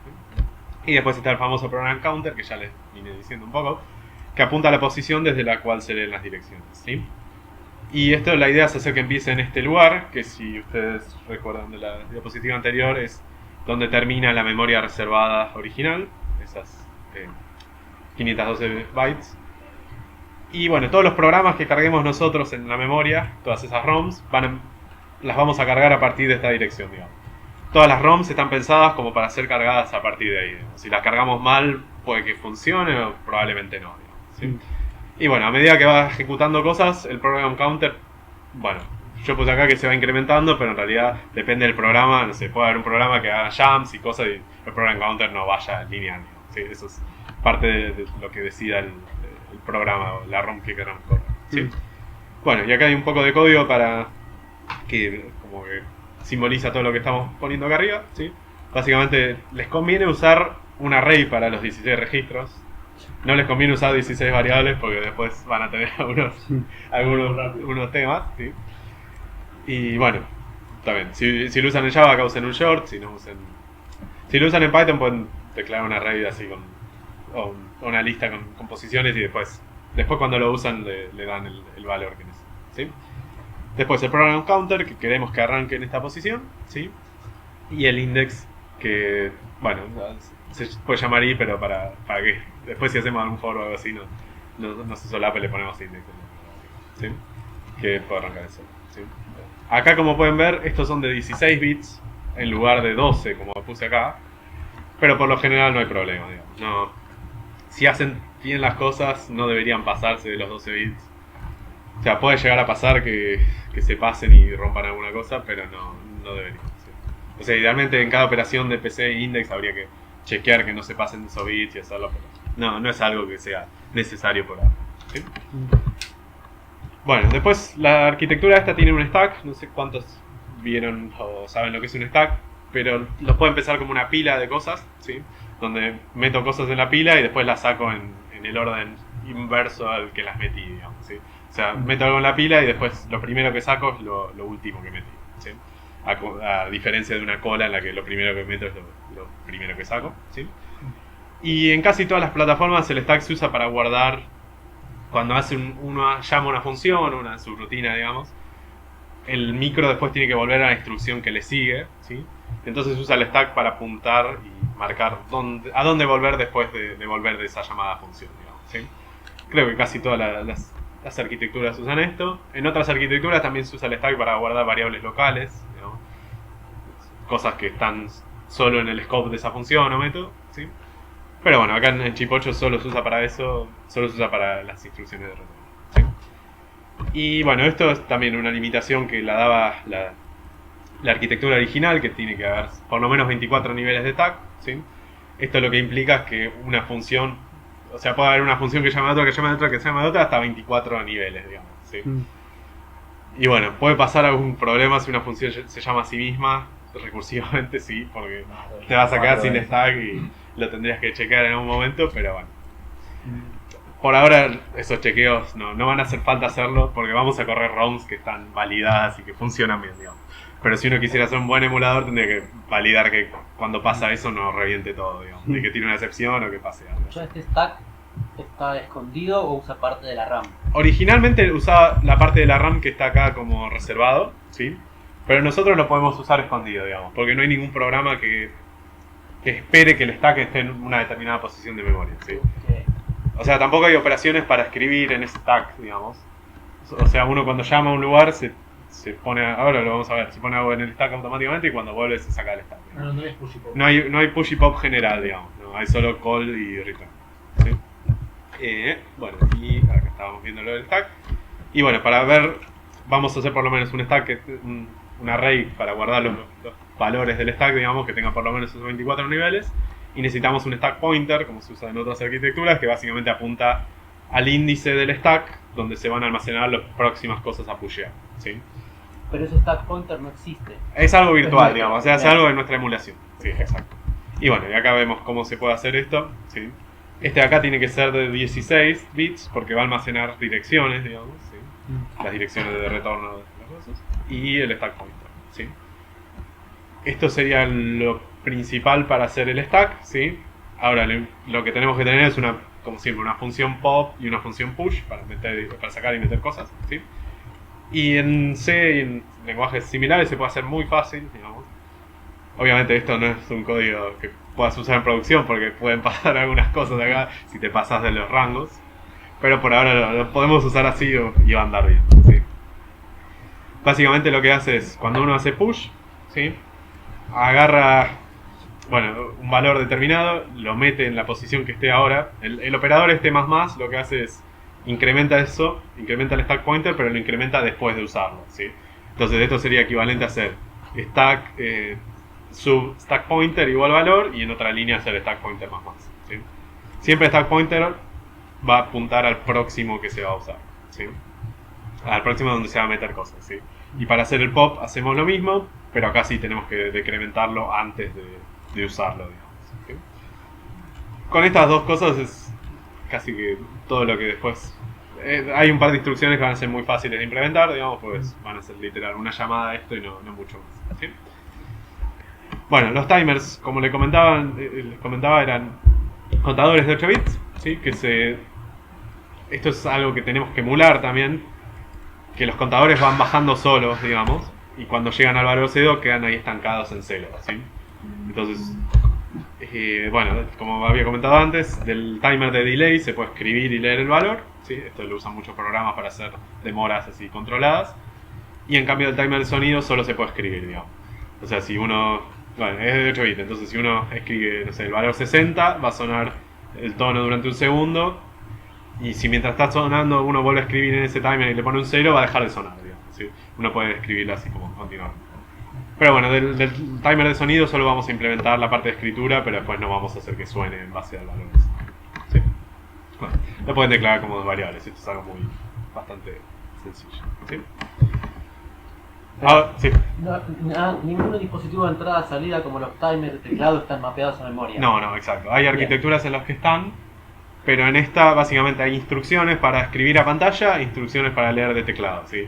Y después está el famoso program counter, que ya les vine diciendo un poco, que apunta a la posición desde la cual se leen las direcciones, ¿sí? Y esto, la idea es hacer que empiece en este lugar, que si ustedes recuerdan de la diapositiva anterior, es donde termina la memoria reservada original, esas 512 bytes. Y bueno, todos los programas que carguemos nosotros en la memoria, todas esas ROMs, las vamos a cargar a partir de esta dirección, digamos. Todas las ROMs están pensadas como para ser cargadas a partir de ahí, digamos. Si las cargamos mal, puede que funcione o probablemente no, digamos, ¿sí? Y bueno, a medida que va ejecutando cosas, el program counter, bueno, yo puse acá que se va incrementando, pero en realidad depende del programa. No sé, puede haber un programa que haga jumps y cosas y el program counter no vaya lineal, ¿sí? Eso es parte de lo que decida el programa o la ROM que queramos correr, ¿sí? Bueno, y acá hay un poco de código para que como que simboliza todo lo que estamos poniendo acá arriba, ¿sí? Básicamente les conviene usar un array para los 16 registros. No les conviene usar 16 variables porque después van a tener algunos temas, ¿sí? Y bueno, también, si lo usan en Java, acá usen un short. Si lo usan en Python, pueden declarar un array así o una lista con posiciones y después cuando lo usan le dan el valor que necesitan, ¿sí? Después el program counter, que queremos que arranque en esta posición, ¿sí? Y el index, que, bueno, se puede llamar i, pero para que después si hacemos algún foro o algo así no se solape, le ponemos index, ¿sí? Que puede arrancar eso, ¿sí? Acá, como pueden ver, estos son de 16 bits en lugar de 12 como puse acá, pero por lo general no hay problema, digamos. No, si hacen bien las cosas no deberían pasarse de los 12 bits. O sea, puede llegar a pasar que se pasen y rompan alguna cosa, pero no deberían, ¿sí? O sea, idealmente en cada operación de PC e index habría que chequear que no se pasen esos bits y hacerlo, pero no es algo que sea necesario por ahora, ¿sí? Bueno, después la arquitectura esta tiene un stack, no sé cuántos vieron o saben lo que es un stack, pero los puedo empezar como una pila de cosas, ¿sí? Donde meto cosas en la pila y después las saco en el orden inverso al que las metí, digamos, ¿sí? O sea, meto algo en la pila y después lo primero que saco es lo último que metí, ¿sí? A diferencia de una cola en la que lo primero que meto es lo primero que saco, ¿sí? Y en casi todas las plataformas el stack se usa para guardar cuando uno llama una función, una subrutina, digamos. El micro después tiene que volver a la instrucción que le sigue, ¿sí? Entonces usa el stack para apuntar y marcar a dónde volver después de volver de esa llamada función, digamos, ¿sí? Creo que casi todas las arquitecturas usan esto. En otras arquitecturas también se usa el stack para guardar variables locales, digamos, cosas que están solo en el scope de esa función o método, ¿sí? Pero bueno, acá en Chip 8 solo se usa para eso, solo se usa para las instrucciones de retorno, ¿sí? Y bueno, esto es también una limitación que la daba la arquitectura original, que tiene que haber por lo menos 24 niveles de stack, ¿sí? Esto lo que implica es que una función, o sea, puede haber una función que llama a otra, que llama a otra, que llama a otra, hasta 24 niveles, digamos, ¿sí? Y bueno, puede pasar algún problema si una función se llama a sí misma, recursivamente sí, porque te vas a quedar sin stack y lo tendrías que chequear en un momento, pero bueno. Por ahora esos chequeos no van a hacer falta hacerlo porque vamos a correr ROMs que están validadas y que funcionan bien, digamos. Pero si uno quisiera hacer un buen emulador tendría que validar que cuando pasa eso no reviente todo, digamos. De que tiene una excepción o que pase algo. ¿Ya este stack está escondido o usa parte de la RAM? Originalmente usaba la parte de la RAM que está acá como reservado, ¿sí? Pero nosotros lo podemos usar escondido, digamos, porque no hay ningún programa que espere que el stack esté en una determinada posición de memoria, ¿sí? Okay. O sea, tampoco hay operaciones para escribir en stack, digamos. O sea, uno cuando llama a un lugar se pone, ahora lo vamos a ver, se pone algo en el stack automáticamente y cuando vuelve se saca el stack, digamos. No es push y pop. No hay push y pop general, digamos, no, hay solo call y return, ¿sí? Bueno, y acá estábamos viendo lo del stack. Y bueno, para ver, vamos a hacer por lo menos un stack, un array para guardar los valores del stack, digamos, que tenga por lo menos esos 24 niveles. Y necesitamos un stack pointer, como se usa en otras arquitecturas, que básicamente apunta al índice del stack donde se van a almacenar las próximas cosas a pushear, ¿sí? Pero ese stack pointer no existe. Es algo virtual, digamos, o sea, es algo de nuestra emulación. Sí, exacto. Y bueno, y acá vemos cómo se puede hacer esto, ¿sí? Este de acá tiene que ser de 16 bits porque va a almacenar direcciones, digamos, ¿sí? Las direcciones de retorno de las cosas. Y el stack pointer, ¿sí? Esto sería lo principal para hacer el stack, ¿sí? Ahora lo que tenemos que tener es como siempre, una función pop y una función push para sacar y meter cosas, ¿sí? Y en C y en lenguajes similares se puede hacer muy fácil, digamos. Obviamente esto no es un código que puedas usar en producción porque pueden pasar algunas cosas acá si te pasas de los rangos. Pero por ahora lo podemos usar así y va a andar bien, ¿sí? Básicamente lo que hace es, cuando uno hace push, ¿sí? Agarra, bueno, un valor determinado, lo mete en la posición que esté ahora. El operador más lo que hace es incrementa eso, incrementa el stack pointer, pero lo incrementa después de usarlo, ¿sí? Entonces esto sería equivalente a hacer stack sub stack pointer igual valor y en otra línea hacer stack pointer más, ¿sí? Siempre stack pointer va a apuntar al próximo que se va a usar, ¿sí? Al próximo donde se va a meter cosas, ¿sí? Y para hacer el pop hacemos lo mismo, pero acá sí tenemos que decrementarlo antes de usarlo, digamos, ¿sí? Con estas dos cosas es casi que todo lo que después... hay un par de instrucciones que van a ser muy fáciles de implementar, digamos, pues van a ser literal una llamada a esto y no mucho más, ¿sí? Bueno, los timers, como les comentaba, eran contadores de 8 bits, ¿sí? Esto es algo que tenemos que emular también, que los contadores van bajando solos, digamos, y cuando llegan al valor 0 quedan ahí estancados en 0, ¿sí? Entonces, bueno, como había comentado antes, del timer de delay se puede escribir y leer el valor, ¿sí? Esto lo usan muchos programas para hacer demoras así controladas. Y en cambio del timer de sonido solo se puede escribir, digamos. O sea, si uno... Bueno, es de 8 bits, entonces si uno escribe, no sé, el valor 60, va a sonar el tono durante un segundo. Y si mientras está sonando uno vuelve a escribir en ese timer y le pone un 0, va a dejar de sonar, digamos, ¿sí? Uno puede escribirlo así como continuamente. Pero bueno, del timer de sonido solo vamos a implementar la parte de escritura, pero después no vamos a hacer que suene en base al valor. ¿Sí? Bueno, lo pueden declarar como dos variables, esto es algo bastante sencillo. ¿Sí? Sí. Ningún dispositivo de entrada salida como los timers de teclado están mapeados a memoria. No, exacto. Hay arquitecturas en las que están, pero en esta básicamente hay instrucciones para escribir a pantalla e instrucciones para leer de teclado. ¿Sí?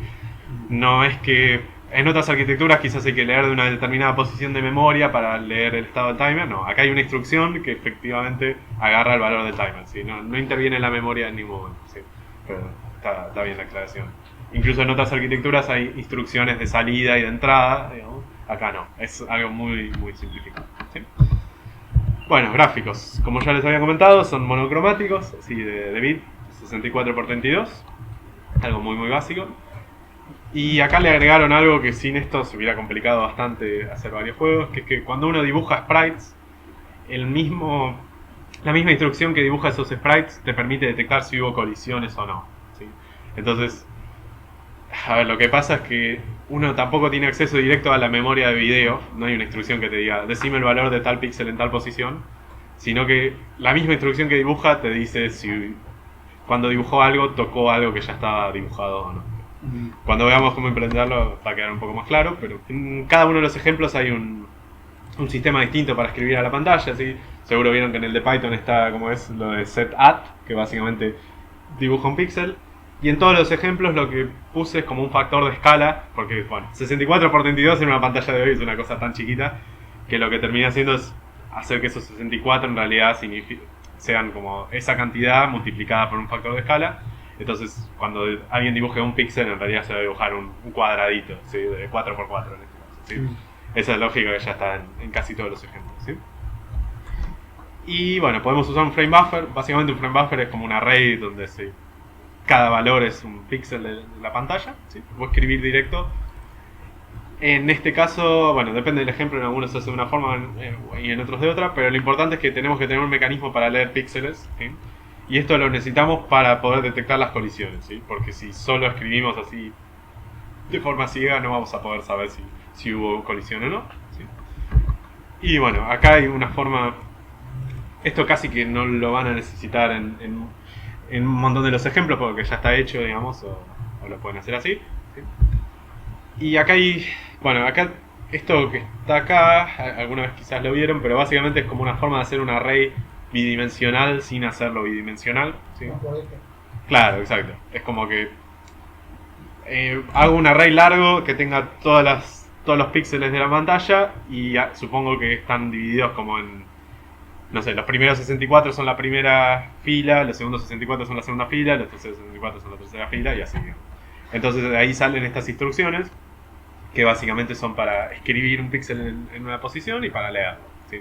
No es que en otras arquitecturas quizás hay que leer de una determinada posición de memoria para leer el estado del timer. No, acá hay una instrucción que efectivamente agarra el valor del timer. ¿Sí? No interviene en la memoria en ningún momento. ¿Sí? Pero está bien la aclaración. Incluso en otras arquitecturas hay instrucciones de salida y de entrada, digamos. Acá no, es algo muy simplificado. ¿Sí? Bueno, gráficos. Como ya les había comentado, son monocromáticos, así de bit, 64x32. Algo muy básico. Y acá le agregaron algo que sin esto se hubiera complicado bastante hacer varios juegos, que es que cuando uno dibuja sprites, la misma instrucción que dibuja esos sprites te permite detectar si hubo colisiones o no. ¿Sí? Entonces, a ver, lo que pasa es que uno tampoco tiene acceso directo a la memoria de video. No hay una instrucción que te diga, decime el valor de tal píxel en tal posición. Sino que la misma instrucción que dibuja te dice si cuando dibujó algo, tocó algo que ya estaba dibujado o no. Cuando veamos cómo implementarlo va a quedar un poco más claro, pero en cada uno de los ejemplos hay un sistema distinto para escribir a la pantalla. ¿Sí? Seguro vieron que en el de Python está como es lo de setAt, que básicamente dibuja un píxel. Y en todos los ejemplos lo que puse es como un factor de escala, porque bueno, 64x32 en una pantalla de hoy es una cosa tan chiquita que lo que termina haciendo es hacer que esos 64 en realidad sean como esa cantidad multiplicada por un factor de escala. Entonces cuando alguien dibuje un píxel en realidad se va a dibujar un cuadradito, ¿sí? De 4x4 en este caso. ¿Sí? Esa es lógica que ya está en casi todos los ejemplos. ¿Sí? Y bueno, podemos usar un frame buffer. Básicamente un frame buffer es como un array donde cada valor es un píxel de la pantalla, ¿sí? Puedo escribir directo. En este caso, bueno, depende del ejemplo, en algunos se hace de una forma y en otros de otra, pero lo importante es que tenemos que tener un mecanismo para leer píxeles, ¿sí? Y esto lo necesitamos para poder detectar las colisiones, ¿sí? Porque si solo escribimos así de forma ciega no vamos a poder saber si hubo colisión o no, ¿sí? Y bueno, acá hay una forma, esto casi que no lo van a necesitar en un montón de los ejemplos porque ya está hecho, digamos, o lo pueden hacer así, ¿sí? Y acá hay, bueno, acá esto que está acá, alguna vez quizás lo vieron, pero básicamente es como una forma de hacer un array bidimensional sin hacerlo bidimensional, ¿sí? Claro, exacto. Es como que hago un array largo que tenga todos los píxeles de la pantalla y supongo que están divididos como en, no sé, los primeros 64 son la primera fila, los segundos 64 son la segunda fila, los terceros 64 son la tercera fila y así. Entonces de ahí salen estas instrucciones que básicamente son para escribir un píxel en una posición y para leerlo, ¿sí?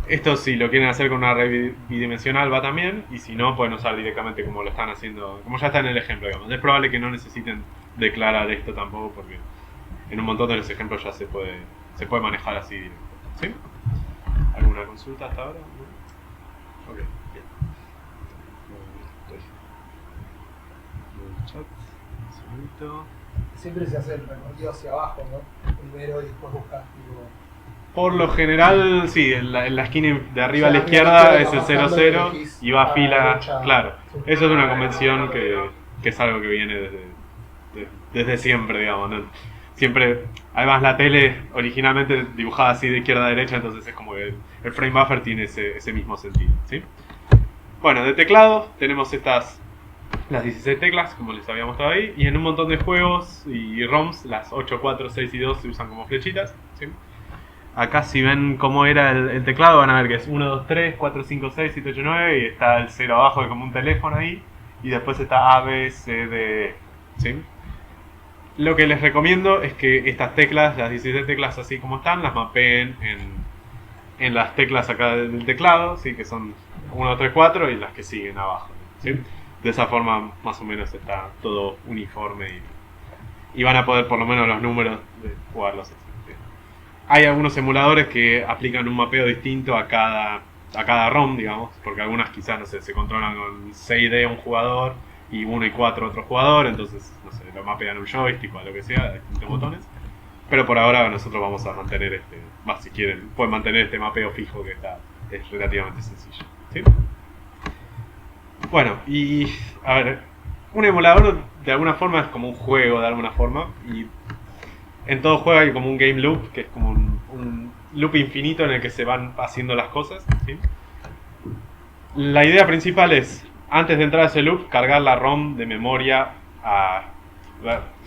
Esto si lo quieren hacer con una array bidimensional va también, y si no pueden usar directamente como lo están haciendo, como ya está en el ejemplo, digamos. Es probable que no necesiten declarar esto tampoco porque en un montón de los ejemplos ya se puede manejar así directo, ¿sí? ¿Alguna consulta hasta ahora? ¿No? Ok, bien. Chat, un segundito. Siempre se hace el recorrido hacia abajo, ¿no? Primero y después buscas tipo... Por lo general, sí, en la esquina de arriba a la Sí, izquierda es el bajando 00 elegís y va a fila, derecha. claro. Sí. Eso es una convención que es algo que viene desde siempre, digamos, ¿no? Siempre, además la tele originalmente dibujada así de izquierda a derecha, entonces es como que el frame buffer tiene ese mismo sentido, ¿sí? Bueno, de teclado tenemos las 16 teclas, como les había mostrado ahí, y en un montón de juegos y ROMs, las 8, 4, 6 y 2 se usan como flechitas, ¿sí? Acá si ven cómo era el teclado van a ver que es 1, 2, 3, 4, 5, 6, 7, 8, 9 y está el 0 abajo que es como un teléfono ahí y después está A, B, C, D, E, ¿sí? Lo que les recomiendo es que estas teclas, las 16 teclas así como están, las mapeen en las teclas acá del teclado, ¿sí? Que son 1, 3, 4 y las que siguen abajo, ¿sí? De esa forma más o menos está todo uniforme y van a poder por lo menos los números de jugarlos. ¿Sí? Hay algunos emuladores que aplican un mapeo distinto a cada ROM, digamos, porque algunas quizás, no sé, se controlan con 6D un jugador y 1 y 4 otro jugador, entonces, no sé, lo mapean un joystick o lo que sea, distintos botones. Pero por ahora nosotros vamos a mantener si quieren, pueden mantener este mapeo fijo que es relativamente sencillo, ¿sí? Bueno, y a ver, un emulador de alguna forma es como un juego de alguna forma, y en todo juego hay como un game loop, que es como un loop infinito en el que se van haciendo las cosas, ¿sí? La idea principal es, antes de entrar a ese loop, cargar la ROM de memoria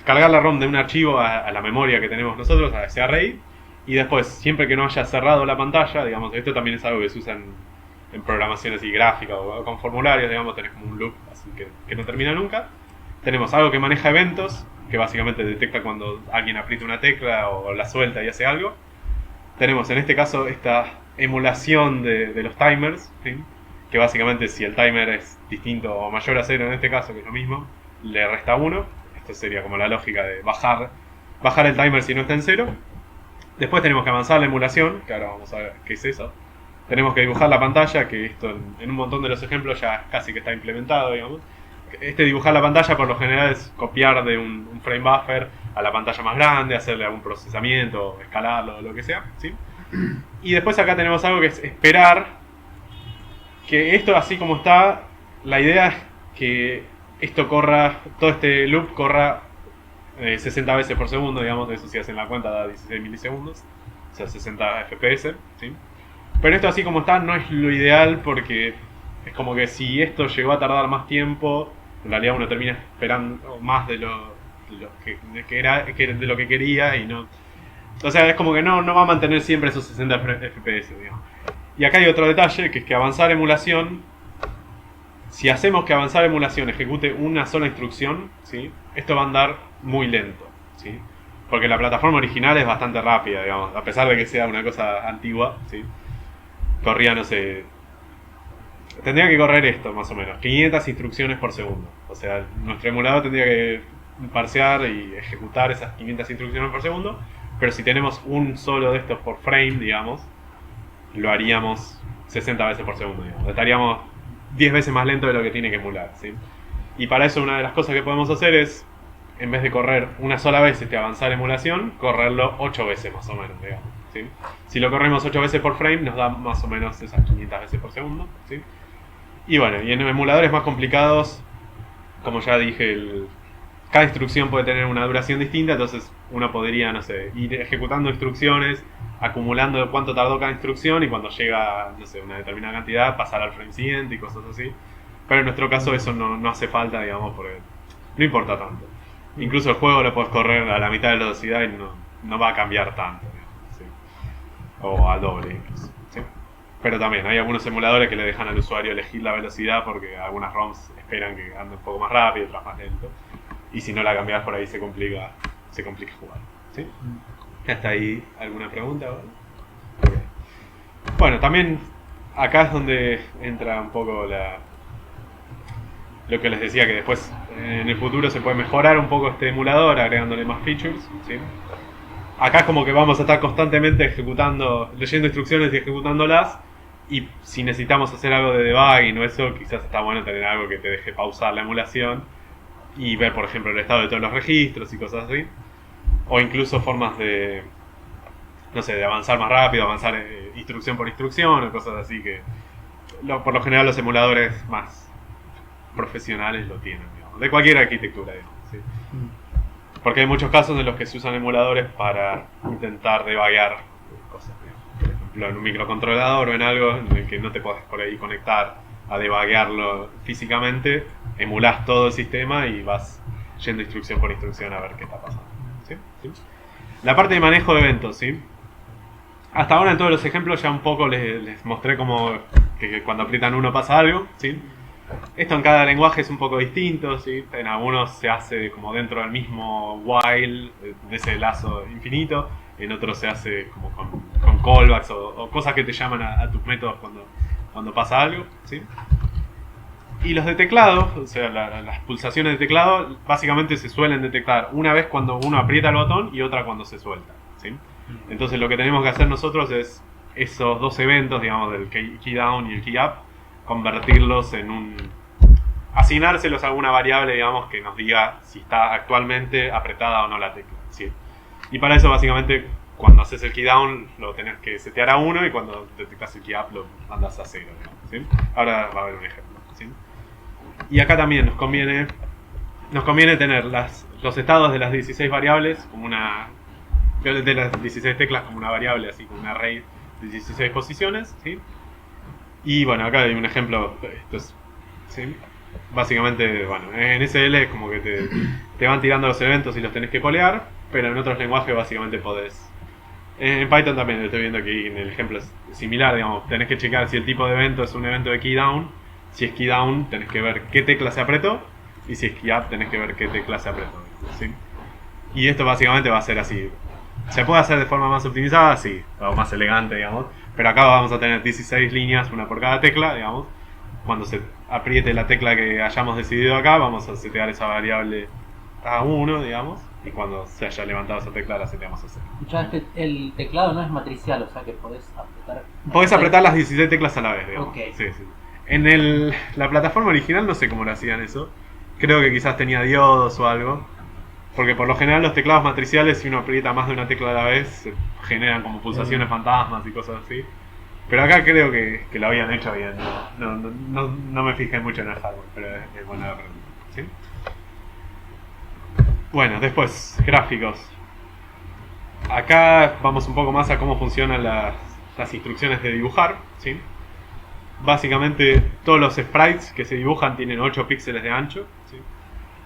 cargar la ROM de un archivo a la memoria que tenemos nosotros, a ese array, y después, siempre que no haya cerrado la pantalla, digamos, esto también es algo que se usa en programación así gráfica o con formularios, digamos, tenés como un loop así que no termina nunca. Tenemos algo que maneja eventos, que básicamente detecta cuando alguien aprieta una tecla o la suelta y hace algo. Tenemos en este caso esta emulación de los timers, ¿sí? Que básicamente si el timer es distinto o mayor a 0 en este caso, que es lo mismo, le resta 1. Esto sería como la lógica de bajar el timer si no está en 0. Después tenemos que avanzar la emulación, que ahora vamos a ver qué es eso. Tenemos que dibujar la pantalla, que esto en un montón de los ejemplos ya casi que está implementado, digamos. Dibujar la pantalla por lo general es copiar de un frame buffer a la pantalla más grande, hacerle algún procesamiento, escalarlo, lo que sea, ¿sí? Y después acá tenemos algo que es esperar que esto así como está, la idea es que esto corra, todo este loop corra 60 veces por segundo, digamos, eso si hacen la cuenta da 16 milisegundos, o sea 60 FPS, ¿sí? Pero esto así como está no es lo ideal porque es como que si esto llegó a tardar más tiempo, en realidad uno termina esperando más de lo que quería y no... O sea, es como que no va a mantener siempre esos 60 FPS, digamos. Y acá hay otro detalle, que es que avanzar emulación, si hacemos que avanzar emulación ejecute una sola instrucción, ¿sí? Esto va a andar muy lento, ¿sí? Porque la plataforma original es bastante rápida, digamos, a pesar de que sea una cosa antigua, ¿sí? Corría, no sé, tendría que correr esto más o menos, 500 instrucciones por segundo. O sea, nuestro emulador tendría que parsear y ejecutar esas 500 instrucciones por segundo, pero si tenemos un solo de estos por frame, digamos, lo haríamos 60 veces por segundo, digamos. Estaríamos 10 veces más lento de lo que tiene que emular, ¿sí? Y para eso una de las cosas que podemos hacer es, en vez de correr una sola vez avanzar emulación, correrlo 8 veces más o menos, digamos, ¿sí? Si lo corremos 8 veces por frame, nos da más o menos esas 500 veces por segundo, ¿sí? Y bueno, y en emuladores más complicados, como ya dije, cada instrucción puede tener una duración distinta, entonces uno podría, no sé, ir ejecutando instrucciones, acumulando cuánto tardó cada instrucción y cuando llega, no sé, una determinada cantidad, pasar al frame siguiente y cosas así. Pero en nuestro caso eso no hace falta, digamos, porque no importa tanto. Incluso el juego lo puedes correr a la mitad de la velocidad y no va a cambiar tanto, digamos, ¿sí? O al doble incluso, ¿sí? Pero también hay algunos emuladores que le dejan al usuario elegir la velocidad porque algunas ROMs esperan que ande un poco más rápido, otras más lento. Y si no la cambias por ahí se complica jugar, ¿sí? ¿Hasta ahí alguna pregunta? Okay. Bueno, también acá es donde entra un poco lo que les decía, que después en el futuro se puede mejorar un poco este emulador agregándole más features, ¿sí? Acá es como que vamos a estar constantemente leyendo instrucciones y ejecutándolas, y si necesitamos hacer algo de debugging o eso, quizás está bueno tener algo que te deje pausar la emulación y ver, por ejemplo, el estado de todos los registros y cosas así. O incluso formas de, no sé, de avanzar más rápido, avanzar instrucción por instrucción o cosas así que por lo general los emuladores más profesionales lo tienen, digamos, de cualquier arquitectura, digamos, ¿sí? Porque hay muchos casos en los que se usan emuladores para intentar debuguear cosas, digamos. Por ejemplo, en un microcontrolador o en algo en el que no te podés por ahí conectar a debuguearlo físicamente, emulás todo el sistema y vas yendo instrucción por instrucción a ver qué está pasando, ¿sí? ¿Sí? La parte de manejo de eventos, ¿sí? Hasta ahora en todos los ejemplos ya un poco les mostré como que cuando aprietan uno pasa algo, ¿sí? Esto en cada lenguaje es un poco distinto, ¿sí? En algunos se hace como dentro del mismo while, de ese lazo infinito, en otros se hace como con callbacks o cosas que te llaman a tus métodos cuando pasa algo, ¿sí? Y los de teclado, o sea, las pulsaciones de teclado, básicamente se suelen detectar una vez cuando uno aprieta el botón y otra cuando se suelta, ¿sí? Entonces lo que tenemos que hacer nosotros es esos dos eventos, digamos, del key down y el key up, convertirlos en asignárselos a alguna variable, digamos, que nos diga si está actualmente apretada o no la tecla, ¿sí? Y para eso, básicamente, cuando haces el key down lo tenés que setear a 1 y cuando detectas el key up lo mandas a 0, digamos, ¿sí? Ahora va a haber un ejemplo, ¿sí? Y acá también nos conviene tener los estados de las 16 variables como de las 16 teclas como una variable, así como un array de 16 posiciones, ¿sí? Y bueno, acá hay un ejemplo, esto es, ¿sí? Básicamente, bueno, en SL es como que te van tirando los eventos y los tenés que colear, pero en otros lenguajes básicamente podés. En Python también, lo estoy viendo aquí en el ejemplo es similar, digamos, tenés que checar si el tipo de evento es un evento de key down. Si es key down, tenés que ver qué tecla se apretó, y si es key up, tenés que ver qué tecla se apretó, ¿sí? Y esto básicamente va a ser así. ¿Se puede hacer de forma más optimizada? Sí, o más elegante, digamos. Pero acá vamos a tener 16 líneas, una por cada tecla, digamos. Cuando se apriete la tecla que hayamos decidido acá, vamos a setear esa variable a 1, digamos. Y cuando se haya levantado esa tecla, la seteamos a 0. Ya el teclado no es matricial, o sea que podés apretar. Podés apretar las 16 teclas a la vez, digamos. Ok. Sí, sí. En la plataforma original no sé cómo lo hacían eso. Creo que quizás tenía diodos o algo. Porque por lo general los teclados matriciales, si uno aprieta más de una tecla a la vez, se generan como pulsaciones fantasmas y cosas así. Pero acá creo que lo habían hecho bien. No me fijé mucho en el hardware, pero es bueno aprender, ¿sí? Bueno, después, gráficos. Acá vamos un poco más a cómo funcionan las instrucciones de dibujar, ¿sí? Básicamente todos los sprites que se dibujan tienen 8 píxeles de ancho, ¿sí?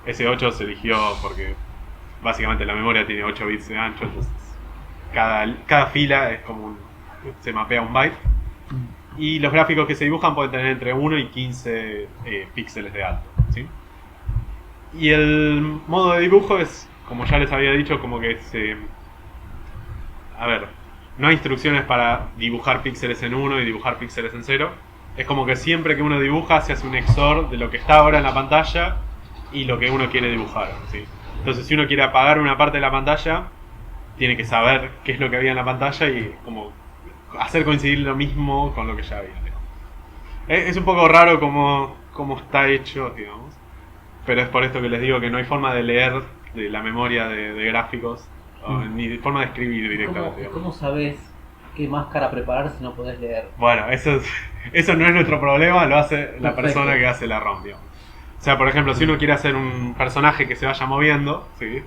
Ese 8 se eligió porque básicamente la memoria tiene 8 bits de ancho, entonces cada fila es como se mapea un byte. Y los gráficos que se dibujan pueden tener entre 1 y 15 píxeles de alto, ¿sí? Y el modo de dibujo es, como ya les había dicho, como que a ver, no hay instrucciones para dibujar píxeles en 1 y dibujar píxeles en 0. Es como que siempre que uno dibuja se hace un XOR de lo que está ahora en la pantalla y lo que uno quiere dibujar, ¿sí? Entonces si uno quiere apagar una parte de la pantalla, tiene que saber qué es lo que había en la pantalla y como hacer coincidir lo mismo con lo que ya había, digamos. Es un poco raro como está hecho, digamos. Pero es por esto que les digo que no hay forma de leer de la memoria de gráficos, ni de forma de escribir directamente. ¿Cómo sabes qué máscara preparar si no podés leer? Bueno, eso no es nuestro problema, lo hace la Perfecto. persona que hace la ROM, digamos. O sea, por ejemplo, si uno quiere hacer un personaje que se vaya moviendo, ¿sí?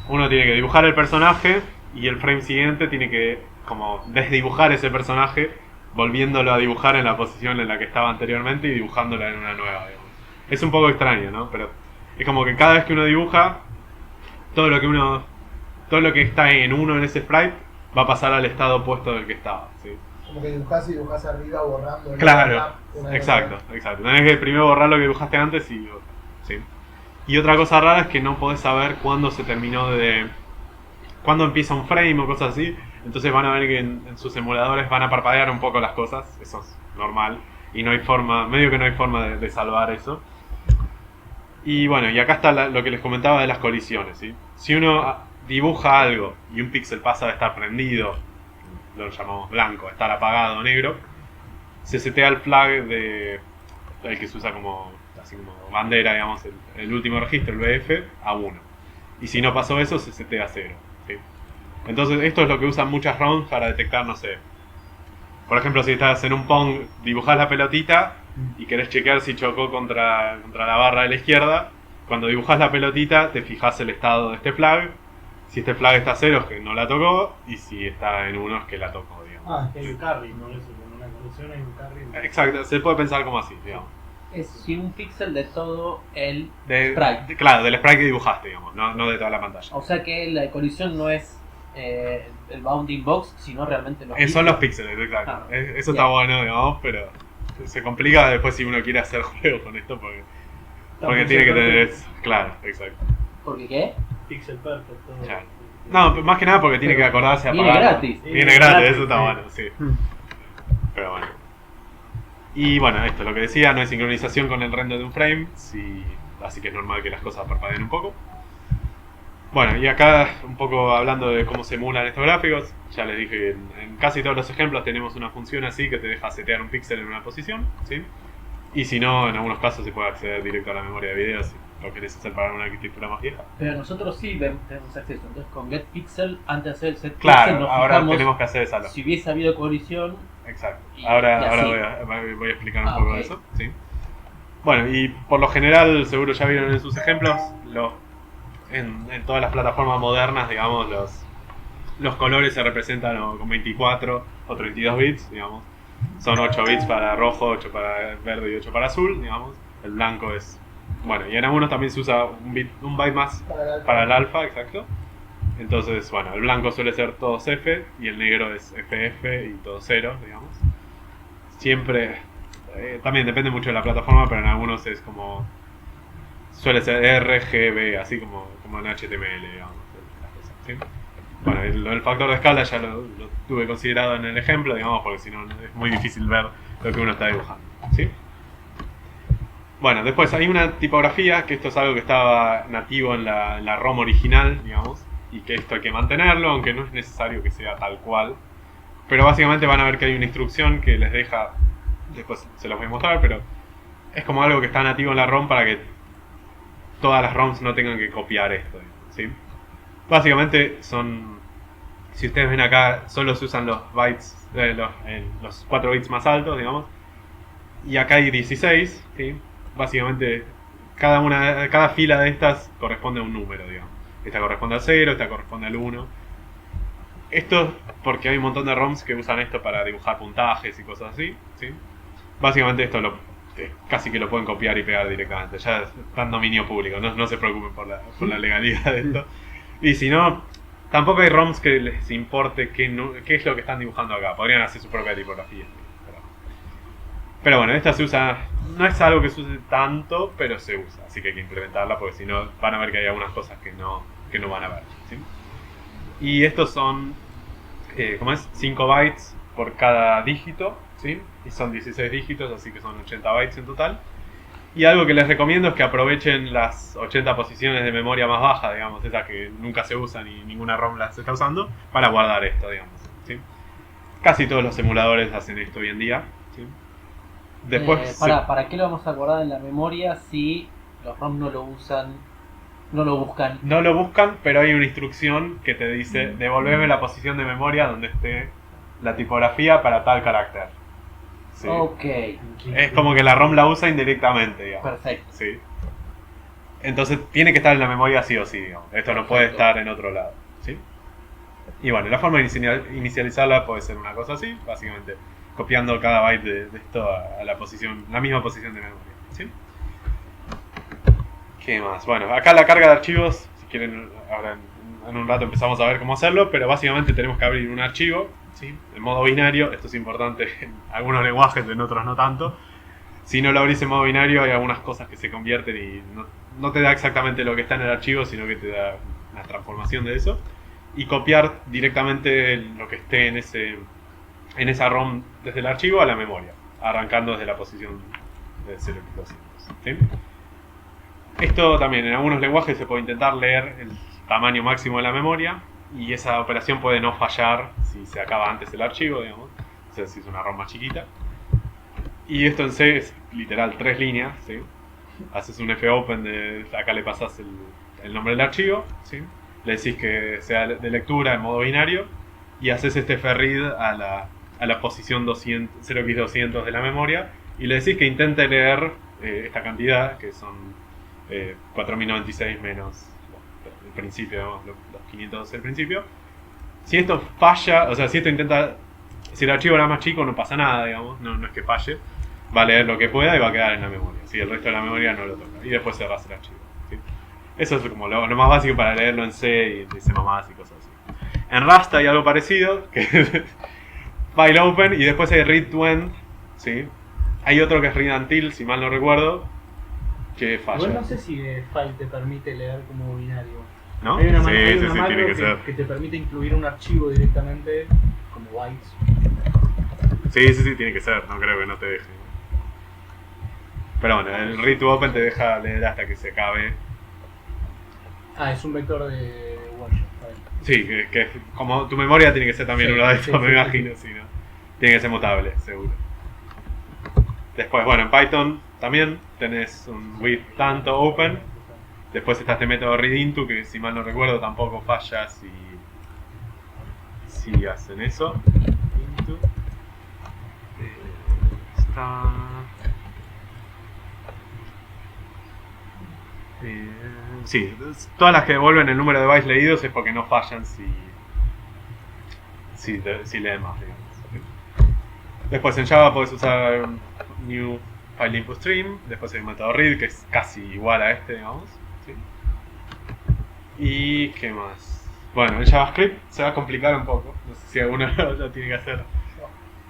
Uno tiene que dibujar el personaje y el frame siguiente tiene que como desdibujar ese personaje, volviéndolo a dibujar en la posición en la que estaba anteriormente y dibujándola en una nueva, digamos. Es un poco extraño, ¿no? Pero es como que cada vez que uno dibuja, todo lo que está en uno en ese sprite va a pasar al estado opuesto del que estaba, ¿sí? Como que dibujás arriba borrando. Claro, exacto. Tenés que primero borrar lo que dibujaste antes y ¿sí? Y otra cosa rara es que no podés saber cuándo se terminó cuándo empieza un frame o cosas así. Entonces van a ver que en sus emuladores van a parpadear un poco las cosas, eso es normal. Y no hay forma, medio que no hay forma de salvar eso. Y bueno, y acá está lo que les comentaba de las colisiones, ¿sí? Si uno dibuja algo y un píxel pasa de estar prendido, lo llamamos blanco, a estar apagado negro, se setea el flag el que se usa así como bandera, digamos, el último registro, el BF, a 1. Y si no pasó eso, se setea a 0, ¿sí? Entonces esto es lo que usan muchas ROMs para detectar, no sé. Por ejemplo, si estás en un Pong, dibujás la pelotita y querés chequear si chocó contra la barra de la izquierda. Cuando dibujás la pelotita, te fijás el estado de este flag. Si este flag está a 0 es que no la tocó, y si está en 1 es que la tocó, digamos. Hay un carry, ¿no? Eso, con una colisión hay un carry. Exacto, se puede pensar como así, digamos. Es si un píxel de todo el sprite. Claro, del sprite que dibujaste, digamos, no de toda la pantalla. O sea que la colisión no es el bounding box, sino realmente los Son los píxeles, exacto. Ah, Eso está bueno, digamos, pero se complica después si uno quiere hacer juegos con esto porque tiene que tener... Claro, exacto. ¿Por qué qué? Pixel perfect, todo. Claro. No, más que nada porque tiene que acordarse a Viene pagar. gratis. Viene gratis, eso está sí. bueno, sí. Pero bueno. Y bueno, esto es lo que decía, no hay sincronización con el render de un frame, así que es normal que las cosas parpadeen un poco. Bueno, y acá un poco hablando de cómo se emulan estos gráficos, ya les dije que en casi todos los ejemplos tenemos una función así que te deja setear un píxel en una posición, ¿sí? Y si no, en algunos casos se puede acceder directo a la memoria de video si lo querés hacer para una arquitectura más vieja. Pero nosotros sí tenemos acceso. Entonces con getPixel, antes de hacer el set Claro, pixel, nos ahora fijamos tenemos que hacer esa lógica. si hubiese habido colisión. Exacto. Y Ahora así. voy a explicar un poco ok. de eso. ¿Sí? Bueno, y por lo general, seguro ya vieron en sus ejemplos, en todas las plataformas modernas, digamos, los colores se representan con 24 o 32 bits, digamos. Son 8 bits para rojo, 8 para verde y 8 para azul, digamos. El blanco es... Bueno, y en algunos también se usa un byte más para el alfa, exacto. Entonces, bueno, el blanco suele ser todos F y el negro es FF y todo 0, digamos. Siempre, también depende mucho de la plataforma, pero en algunos es como, suele ser RGB, así como en HTML, digamos, las cosas, ¿sí? Bueno, el factor de escala ya lo tuve considerado en el ejemplo, digamos, porque si no es muy difícil ver lo que uno está dibujando, ¿sí? Bueno, después hay una tipografía, que esto es algo que estaba nativo en la ROM original, digamos, y que esto hay que mantenerlo, aunque no es necesario que sea tal cual. Pero básicamente van a ver que hay una instrucción que les deja, después se los voy a mostrar, pero es como algo que está nativo en la ROM para que todas las ROMs no tengan que copiar esto, ¿sí? Básicamente son, si ustedes ven acá, solo se usan los bytes, los 4 bits más altos, digamos, y acá hay 16, ¿sí? Básicamente cada fila de estas corresponde a un número, digamos. Esta corresponde al 0, esta corresponde al 1. Esto porque hay un montón de ROMs que usan esto para dibujar puntajes y cosas así, ¿sí? Básicamente esto casi que lo pueden copiar y pegar directamente. Ya está en dominio público, no se preocupen por la legalidad de esto. Y si no, tampoco hay ROMs que les importe qué es lo que están dibujando acá. Podrían hacer su propia tipografía. Pero bueno, esta se usa, no es algo que se use tanto, pero se usa. Así que hay que implementarla porque si no van a ver que hay algunas cosas que no van a ver, ¿sí? Y estos son, ¿cómo es? 5 bytes por cada dígito, ¿sí? Y son 16 dígitos, así que son 80 bytes en total. Y algo que les recomiendo es que aprovechen las 80 posiciones de memoria más baja, digamos, esas que nunca se usan y ninguna ROM las está usando, para guardar esto, digamos, ¿sí? Casi todos los emuladores hacen esto hoy en día, ¿sí? Después, ¿Para qué lo vamos a guardar en la memoria si los ROM no lo usan, no lo buscan? no lo buscan, pero hay una instrucción que te dice devolveme la posición de memoria donde esté la tipografía para tal carácter. Sí. Ok, Es como que la ROM la usa indirectamente, digamos. perfecto. Sí. Entonces tiene que estar en la memoria sí o sí, digamos. Esto no puede estar en otro lado, ¿sí? Y bueno, la forma de inicializarla puede ser una cosa así, básicamente copiando cada byte de esto a la misma posición de memoria, ¿sí? ¿Qué más? Bueno, acá la carga de archivos, si quieren, ahora en un rato empezamos a ver cómo hacerlo, pero básicamente tenemos que abrir un archivo, ¿sí? En modo binario. Esto es importante en algunos lenguajes, en otros no tanto. Si no lo abrís en modo binario, hay algunas cosas que se convierten y no te da exactamente lo que está en el archivo, sino que te da una transformación de eso. Y copiar directamente lo que esté en esa ROM desde el archivo a la memoria, arrancando desde la posición de 0x200, ¿sí? Esto también en algunos lenguajes se puede intentar leer el tamaño máximo de la memoria y esa operación puede no fallar si se acaba antes el archivo, digamos, o sea, si es una ROM más chiquita. Y esto en C es literal 3 líneas, ¿sí? Haces un fopen, acá le pasas el nombre del archivo, ¿sí? Le decís que sea de lectura en modo binario y haces este ferrid a la posición 0x200 de la memoria y le decís que intente leer esta cantidad, que son 4096 menos el principio, los 500 del principio. Si esto falla, o sea, si el archivo era más chico no pasa nada, digamos, no es que falle, va a leer lo que pueda y va a quedar en la memoria. Si el resto de la memoria no lo toca y después cerrás el archivo, ¿sí? Eso es como lo más básico para leerlo en C y C++ y cosas así. En Rust hay algo parecido, que es file open y después hay read to end, ¿sí? Hay otro que es read until, si mal no recuerdo, que falla. Igual no sé si file te permite leer como binario. ¿No? Hay una, Sí, hay sí, una sí, macro tiene que ser. que te permite incluir un archivo directamente como bytes. Sí, sí, sí, tiene que ser. No creo que no te deje. Pero bueno, el read to open te deja leer hasta que se acabe. Ah, es un vector de Watch. Está bien. Sí, que como tu memoria tiene que ser también Sí, uno de estos, sí, me sí, imagino, sí, ¿no? Tiene que ser mutable, seguro. Después, bueno, en Python también tenés un with tanto open. Después está este método readInto, que si mal no recuerdo tampoco falla si hacen eso. Into. Está... sí, todas las que devuelven el número de bytes leídos es porque no fallan si leen más, digamos. Después en Java podés usar new file input stream, después hay un método read que es casi igual a este, digamos. ¿Sí? Y qué más. Bueno, en JavaScript se va a complicar un poco, no sé si alguno lo tiene que hacer,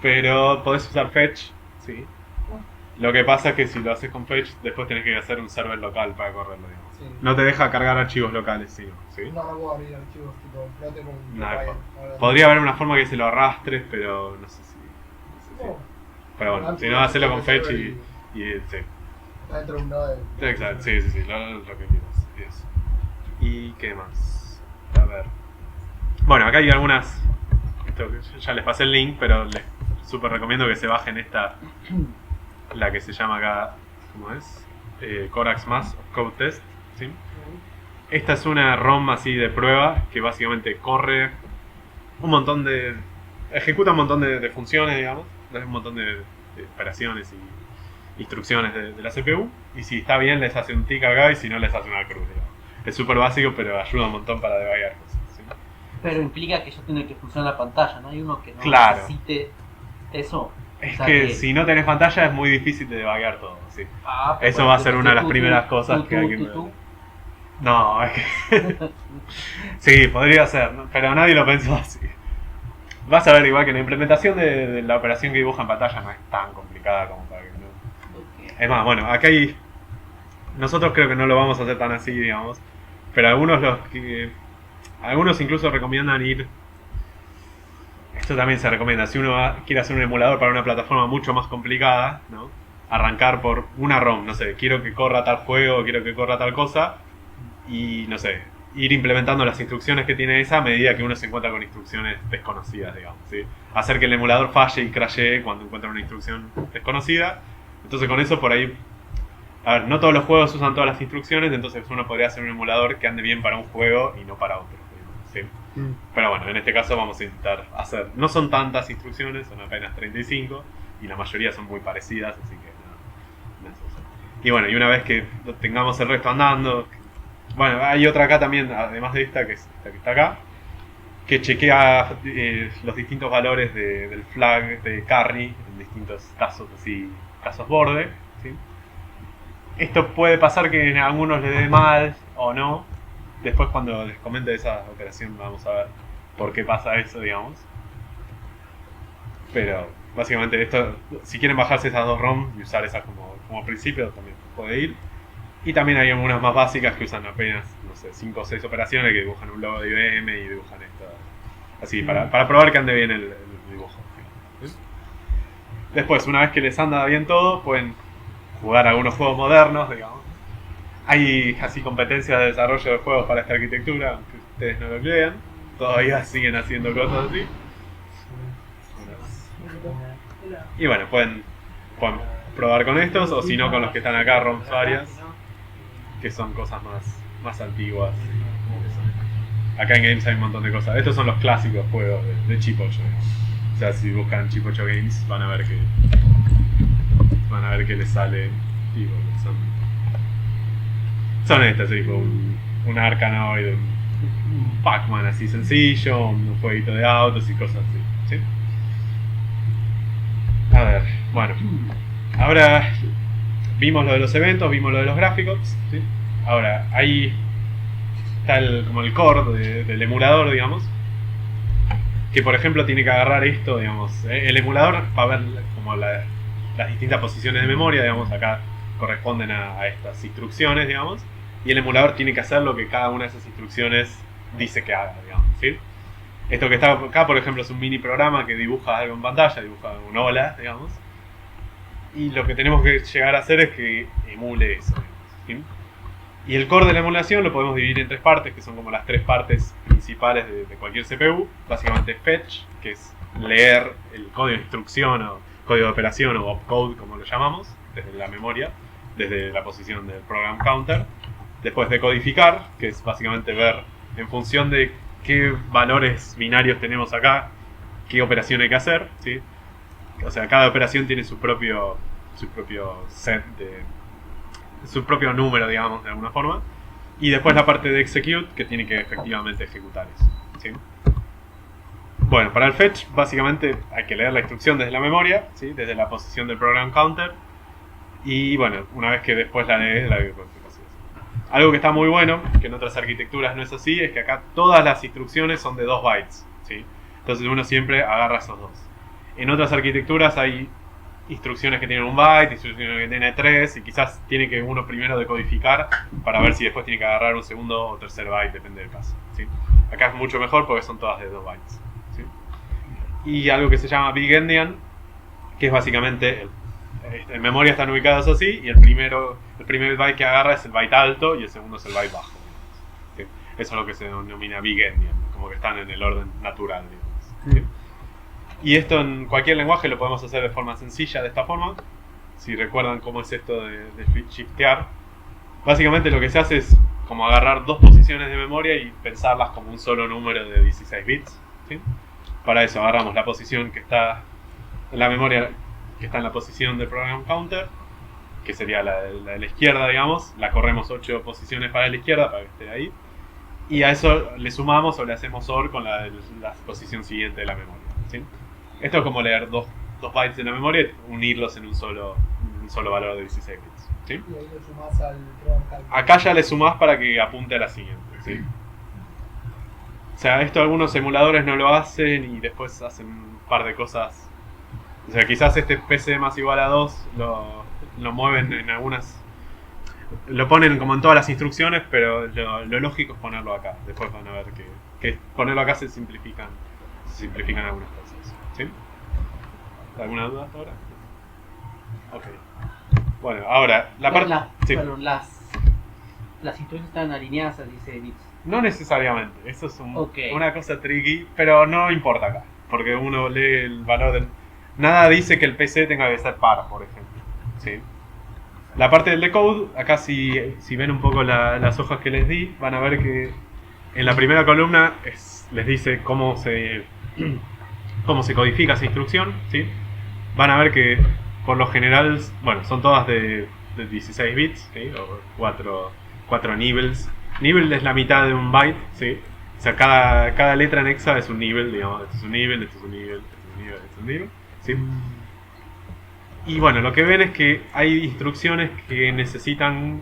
pero podés usar fetch, sí. Lo que pasa es que si lo haces con fetch, después tenés que hacer un server local para correrlo, digamos. Sí. No te deja cargar archivos locales, ¿sí? ¿Sí? No puedo abrir archivos tipo, no tengo un No, file, po- podría haber una forma que se lo arrastres, pero no sé si. No. Pero bueno, si no, hacerlo con fetch y sí. Está dentro de un node. Exacto, sí, lo que quieras. Eso. ¿Y qué más? A ver. Bueno, acá hay algunas. Esto, ya les pasé el link, pero les súper recomiendo que se bajen esta. La que se llama acá. ¿Cómo es? Corax Mass Code Test. ¿Sí? Esta es una ROM así de prueba que básicamente corre un montón de. Ejecuta un montón de funciones, digamos. Un montón de operaciones y instrucciones de la CPU. Y si está bien, les hace un tick acá y si no, les hace una cruz, digamos. Es súper básico, pero ayuda un montón para debugar cosas. ¿Sí? Pero implica que ya tiene que funcionar la pantalla, ¿no? Hay uno que no Claro. necesite eso. Es O sea que si no tenés pantalla es muy difícil de debugar todo. ¿Sí? pero Eso va a ser una de las tú, primeras cosas tú, que hay tú, que. tú. No, es que. Sí, podría ser, ¿no? Pero nadie lo pensó así. Vas a ver igual que la implementación de la operación que dibuja en pantalla no es tan complicada como para que no. Ok. Es más, bueno, acá hay. Nosotros creo que no lo vamos a hacer tan así, digamos. Pero algunos incluso recomiendan ir. Esto también se recomienda. Si uno quiere hacer un emulador para una plataforma mucho más complicada, ¿no? Arrancar por una ROM, no sé, quiero que corra tal juego, quiero que corra tal cosa. Y no sé, ir implementando las instrucciones que tiene esa a medida que uno se encuentra con instrucciones desconocidas, digamos, ¿sí? Hacer que el emulador falle y crashee cuando encuentra una instrucción desconocida. Entonces con eso por ahí. A ver, no todos los juegos usan todas las instrucciones, entonces uno podría hacer un emulador que ande bien para un juego y no para otro, ¿sí? Pero bueno, en este caso vamos a intentar hacer. No son tantas instrucciones, son apenas 35 y la mayoría son muy parecidas, así que nada. Y bueno, y una vez que tengamos el resto andando. Bueno, hay otra acá también, además de esta, que es esta que está acá, que chequea los distintos valores del flag de carry en distintos casos, así, casos borde, ¿sí? Esto puede pasar que en algunos le dé mal o no. Después cuando les comente esa operación vamos a ver por qué pasa eso, digamos. Pero básicamente esto, si quieren bajarse esas dos ROM y usar esas como principio, también puede ir. Y también hay algunas más básicas que usan apenas, no sé, 5 o 6 operaciones que dibujan un logo de IBM y dibujan esto. Así, para probar que ande bien el dibujo. ¿Sí? Después, una vez que les anda bien todo, pueden jugar algunos juegos modernos, digamos. Hay así competencias de desarrollo de juegos para esta arquitectura, aunque ustedes no lo crean. Todavía siguen haciendo cosas así. Y bueno, pueden probar con estos, o si no con los que están acá, ROMs varias, que son cosas más antiguas. Acá en Games hay un montón de cosas. Estos son los clásicos juegos de Chip 8. O sea, si buscan Chip 8 Games van a ver que les sale tipo, son estas, tipo un Arkanoid, un Pac-Man así sencillo, un jueguito de autos y cosas así, ¿sí? A ver, bueno, ahora vimos lo de los eventos, vimos lo de los gráficos, ¿sí? Ahora, ahí está como el core del emulador, digamos, que por ejemplo tiene que agarrar esto, digamos, el emulador va a ver como las distintas posiciones de memoria, digamos, acá corresponden a estas instrucciones, digamos, y el emulador tiene que hacer lo que cada una de esas instrucciones dice que haga, digamos, ¿sí? Esto que está acá, por ejemplo, es un mini programa que dibuja algo en pantalla, dibuja un hola, digamos. Y lo que tenemos que llegar a hacer es que emule eso, digamos, ¿sí? Y el core de la emulación lo podemos dividir en tres partes, que son como las tres partes principales de cualquier CPU. Básicamente fetch, que es leer el código de instrucción o código de operación o opcode, como lo llamamos, desde la memoria, desde la posición del program counter. Después decodificar, que es básicamente ver en función de qué valores binarios tenemos acá, qué operación hay que hacer, ¿sí? O sea, cada operación tiene su propio set su propio número, digamos, de alguna forma. Y después la parte de execute, que tiene que efectivamente ejecutar eso, ¿sí? Bueno, para el fetch, básicamente hay que leer la instrucción desde la memoria, ¿sí? Desde la posición del program counter. Y bueno, una vez que después la lees, la decodificación. Algo que está muy bueno, que en otras arquitecturas no es así, es que acá todas las instrucciones son de 2 bytes, ¿sí? Entonces uno siempre agarra esos dos. En otras arquitecturas hay instrucciones que tienen 1 byte, instrucciones que tienen 3, y quizás tiene que uno primero decodificar para ver si después tiene que agarrar un segundo o tercer byte, depende del caso, ¿sí? Acá es mucho mejor porque son todas de 2 bytes, ¿sí? Y algo que se llama big endian, que es básicamente en memoria están ubicados así, y el primer byte que agarra es el byte alto y el segundo es el byte bajo, ¿sí? Eso es lo que se denomina big endian, como que están en el orden natural, digamos, ¿sí? Y esto en cualquier lenguaje lo podemos hacer de forma sencilla, de esta forma. Si recuerdan cómo es esto de shiftear, básicamente lo que se hace es como agarrar dos posiciones de memoria y pensarlas como un solo número de 16 bits, ¿sí? Para eso agarramos la posición que está en la memoria, que está en la posición del program counter, que sería la de la izquierda, digamos. La corremos 8 posiciones para la izquierda para que esté ahí. Y a eso le sumamos o le hacemos OR con la posición siguiente de la memoria, ¿sí? Esto es como leer dos bytes de la memoria y unirlos en un solo valor de 16 bits, ¿sí? Y ahí lo sumás al program counter. Acá ya le sumás para que apunte a la siguiente, ¿sí? O sea, esto algunos emuladores no lo hacen y después hacen un par de cosas. O sea, quizás este PC más igual a 2 lo mueven en algunas... Lo ponen como en todas las instrucciones, pero lo lógico es ponerlo acá. Después van a ver que ponerlo acá se simplifican algunas cosas, ¿sí? ¿Alguna duda hasta ahora? Ok. Bueno, ahora, la parte... Sí. Bueno, las instrucciones están alineadas a 16 bits. No necesariamente, eso es Ok. una cosa tricky, pero no importa acá, porque uno lee el valor del... Nada dice que el PC tenga que ser par, por ejemplo, ¿sí? La parte del decode, acá si ven un poco las hojas que les di, van a ver que en la primera columna les dice cómo se codifica esa instrucción, ¿sí? Van a ver que por lo general, bueno, son todas de 16 bits, ¿sí? O 4 nibbles. Nibble es la mitad de un byte, ¿sí? O sea, cada letra anexa es un nibble, digamos. Este es un nibble, este es un nibble, este es un nibble, este es un nibble, ¿sí? Y bueno, lo que ven es que hay instrucciones que necesitan...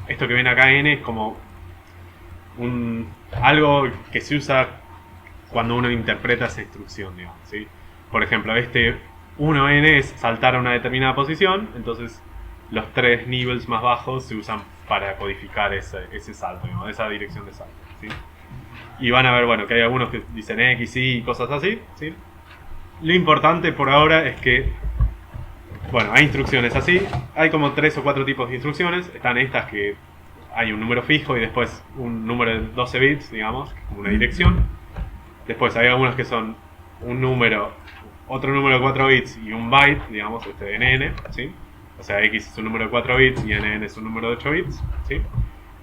Esto que ven acá, N, es como algo que se usa cuando uno interpreta esa instrucción, digamos, ¿sí? Por ejemplo, este 1N es saltar a una determinada posición, entonces los 3 nibbles más bajos se usan para codificar ese salto, digamos, esa dirección de salto, ¿sí? Y van a ver, bueno, que hay algunos que dicen X, Y y cosas así, ¿sí? Lo importante por ahora es que, bueno, hay instrucciones así, hay como 3 o 4 tipos de instrucciones. Están estas que hay un número fijo y después un número de 12 bits, digamos, como una dirección. Después hay algunas que son un número, otro número de 4 bits y un byte, digamos, NN, ¿sí? O sea, X es un número de 4 bits y NN es un número de 8 bits, ¿sí?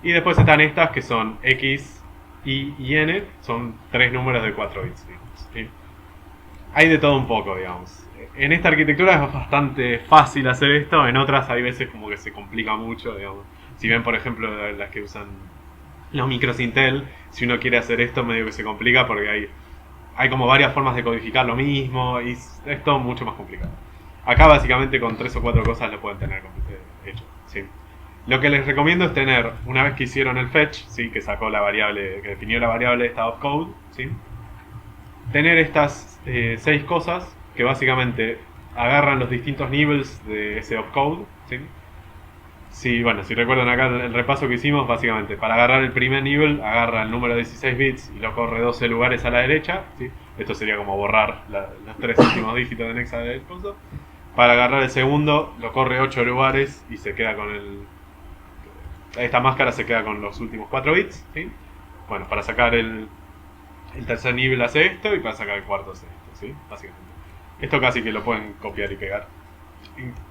Y después están estas que son X, Y y N, son 3 números de 4 bits, digamos, ¿sí? Hay de todo un poco, digamos. En esta arquitectura es bastante fácil hacer esto, en otras hay veces como que se complica mucho, digamos. Si ven, por ejemplo, las que usan los micros Intel, si uno quiere hacer esto medio que se complica porque hay como varias formas de codificar lo mismo y es todo mucho más complicado. Acá básicamente con 3 o 4 cosas lo pueden tener hecho, ¿sí? Lo que les recomiendo es tener, una vez que hicieron el fetch, ¿sí? Que sacó la variable, que definió la variable esta opcode, ¿sí? Tener estas 6 cosas que básicamente agarran los distintos nibbles de ese opcode, ¿sí? si recuerdan acá el repaso que hicimos, básicamente, para agarrar el primer nivel, agarra el número 16 bits y lo corre 12 lugares a la derecha, ¿sí? Esto sería como borrar los 3 últimos dígitos de Nexa del coso. Para agarrar el segundo, lo corre 8 lugares y se queda con esta máscara se queda con los últimos 4 bits, ¿sí? Bueno, para sacar el tercer nivel hace esto y para sacar el cuarto hace esto, ¿sí? Básicamente. Esto casi que lo pueden copiar y pegar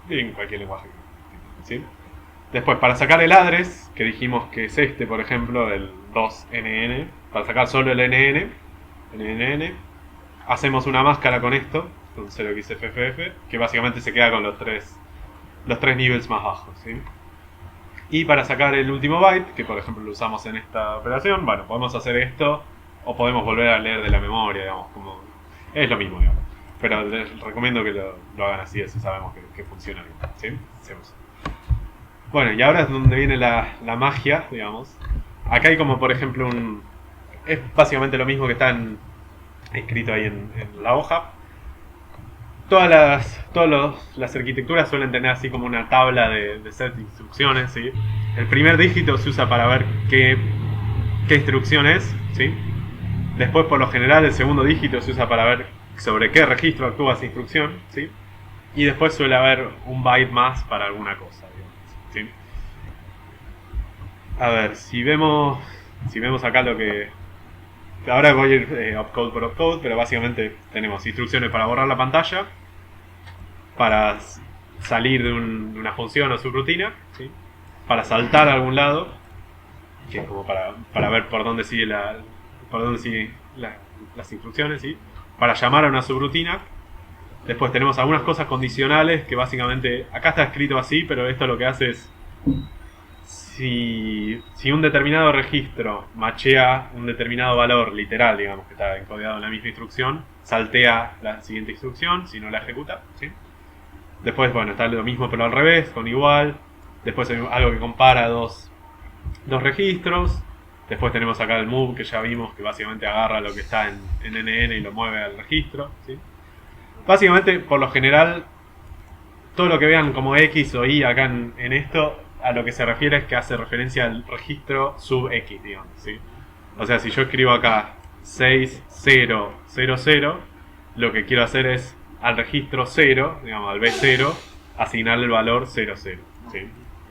en cualquier lenguaje, ¿sí? Después, para sacar el address, que dijimos que es este, por ejemplo, el 2NN, para sacar solo el NNN, hacemos una máscara con esto, con 0xFFF, que básicamente se queda con los tres niveles más bajos, ¿sí? Y para sacar el último byte, que por ejemplo lo usamos en esta operación, bueno, podemos hacer esto, o podemos volver a leer de la memoria, digamos, como es lo mismo, digamos. Pero les recomiendo que lo hagan así, así sabemos que funciona bien, ¿sí? Hacemos. Bueno, y ahora es donde viene la magia, digamos. Acá hay como por ejemplo es básicamente lo mismo que está escrito ahí en la hoja. Todas las arquitecturas suelen tener así como una tabla de set de instrucciones, ¿sí? El primer dígito se usa para ver qué instrucción es, ¿sí? Después, por lo general, el segundo dígito se usa para ver sobre qué registro actúa esa instrucción, ¿sí? Y después suele haber un byte más para alguna cosa, digamos, ¿sí? A ver, si vemos acá lo que... Ahora voy a ir opcode por opcode, pero básicamente tenemos instrucciones para borrar la pantalla, para salir de una función o subrutina, ¿sí? Para saltar a algún lado, que es como para ver por dónde siguen las instrucciones, ¿sí? Para llamar a una subrutina. Después tenemos algunas cosas condicionales que básicamente, acá está escrito así, pero esto lo que hace es, si un determinado registro machea un determinado valor literal, digamos, que está encodeado en la misma instrucción, saltea la siguiente instrucción, si no la ejecuta, ¿sí? Después, bueno, está lo mismo pero al revés, con igual. Después hay algo que compara dos registros. Después tenemos acá el move que ya vimos, que básicamente agarra lo que está en NN y lo mueve al registro, ¿sí? Básicamente, por lo general, todo lo que vean como X o Y acá en esto, a lo que se refiere es que hace referencia al registro sub X, digamos, ¿sí? O sea, si yo escribo acá 6000, lo que quiero hacer es al registro 0, digamos, al B0, asignarle el valor 00, ¿sí?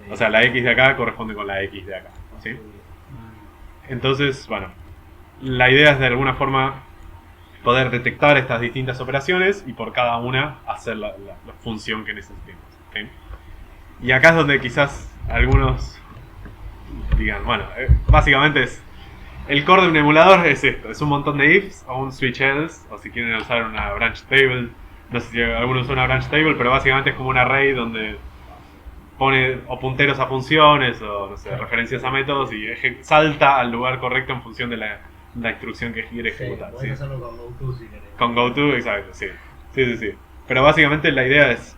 O sea, la X de acá corresponde con la X de acá, ¿sí? Entonces, bueno, la idea es de alguna forma poder detectar estas distintas operaciones y por cada una hacer la función que necesitemos, ¿sí? Y acá es donde quizás algunos digan, bueno, básicamente es el core de un emulador es esto, es un montón de ifs o un switch else, o si quieren usar una branch table, no sé si alguno usa una branch table, pero básicamente es como un array donde pone o punteros a funciones o no sé, referencias a métodos y salta al lugar correcto en función de la instrucción que quiere ejecutar. Puedes hacerlo con GoTo si querés. Con GoTo, exacto, sí. Sí. Pero básicamente la idea es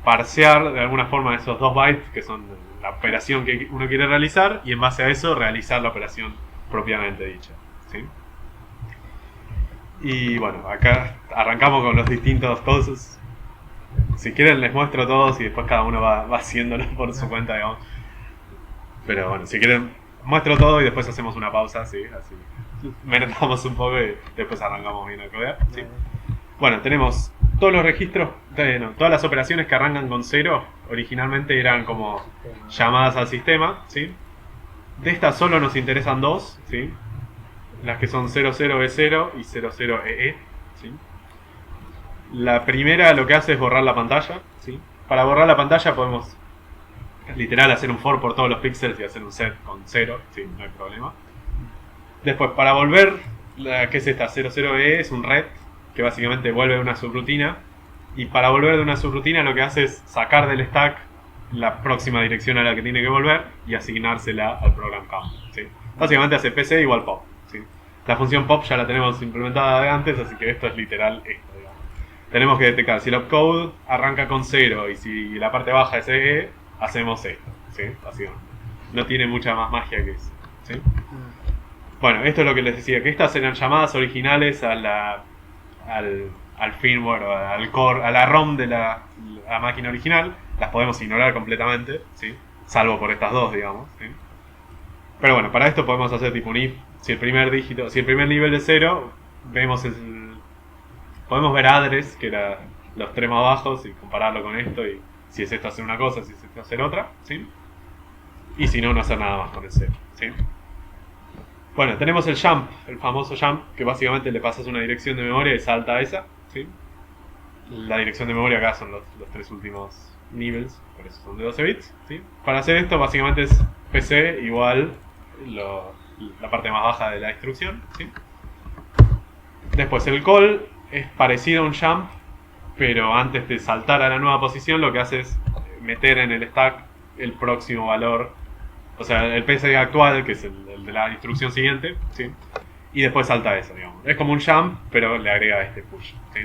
parsear de alguna forma esos 2 bytes que son la operación que uno quiere realizar y en base a eso realizar la operación propiamente dicha, ¿sí? Y bueno, acá arrancamos con los distintos cosas. Si quieren les muestro todos y después cada uno va haciéndolo por su cuenta, digamos. Pero bueno, si quieren muestro todo y después hacemos una pausa, sí, así merendamos un poco y después arrancamos bien a codear, ¿sí? Bueno, tenemos todos los registros, todas las operaciones que arrancan con 0 originalmente eran como llamadas al sistema, ¿sí? De estas solo nos interesan 2, ¿sí? Las que son 00E0 y 00EE, ¿sí? La primera lo que hace es borrar la pantalla, ¿sí? Para borrar la pantalla podemos literal hacer un for por todos los píxeles y hacer un set con 0, ¿sí? No hay problema. Después, para volver, ¿qué es esta? 00E es un ret que básicamente vuelve de una subrutina. Y para volver de una subrutina lo que hace es sacar del stack la próxima dirección a la que tiene que volver y asignársela al program count, ¿sí? Básicamente hace PC igual pop, ¿sí? La función pop ya la tenemos implementada de antes, así que esto es literal esto, digamos. Tenemos que detectar si el opcode arranca con 0 y si la parte baja es EE, hacemos esto, ¿sí? Básicamente. No tiene mucha más magia que eso, ¿sí? Bueno, esto es lo que les decía, que estas eran llamadas originales a al firmware, al core, a la ROM de la máquina original. Las podemos ignorar completamente, ¿sí? salvo por estas dos, digamos, ¿sí? Pero bueno, para esto podemos hacer tipo un if. Si el primer nivel es 0, podemos ver address, que era los tres más bajos, y compararlo con esto, y si es esto hacer una cosa, si es esto hacer otra, ¿sí? Y si no, no hacer nada más con el 0, ¿sí? Bueno, tenemos el jump, el famoso jump, que básicamente le pasas una dirección de memoria y salta a esa, ¿sí? La dirección de memoria acá son los tres últimos niveles, por eso son de 12 bits, ¿sí? Para hacer esto básicamente es PC igual la parte más baja de la instrucción, ¿sí? Después el call es parecido a un jump, pero antes de saltar a la nueva posición lo que hace es meter en el stack el próximo valor, o sea, el PC actual, que es el de la instrucción siguiente, ¿sí? Y después salta eso, digamos. Es como un jump, pero le agrega este push, ¿sí?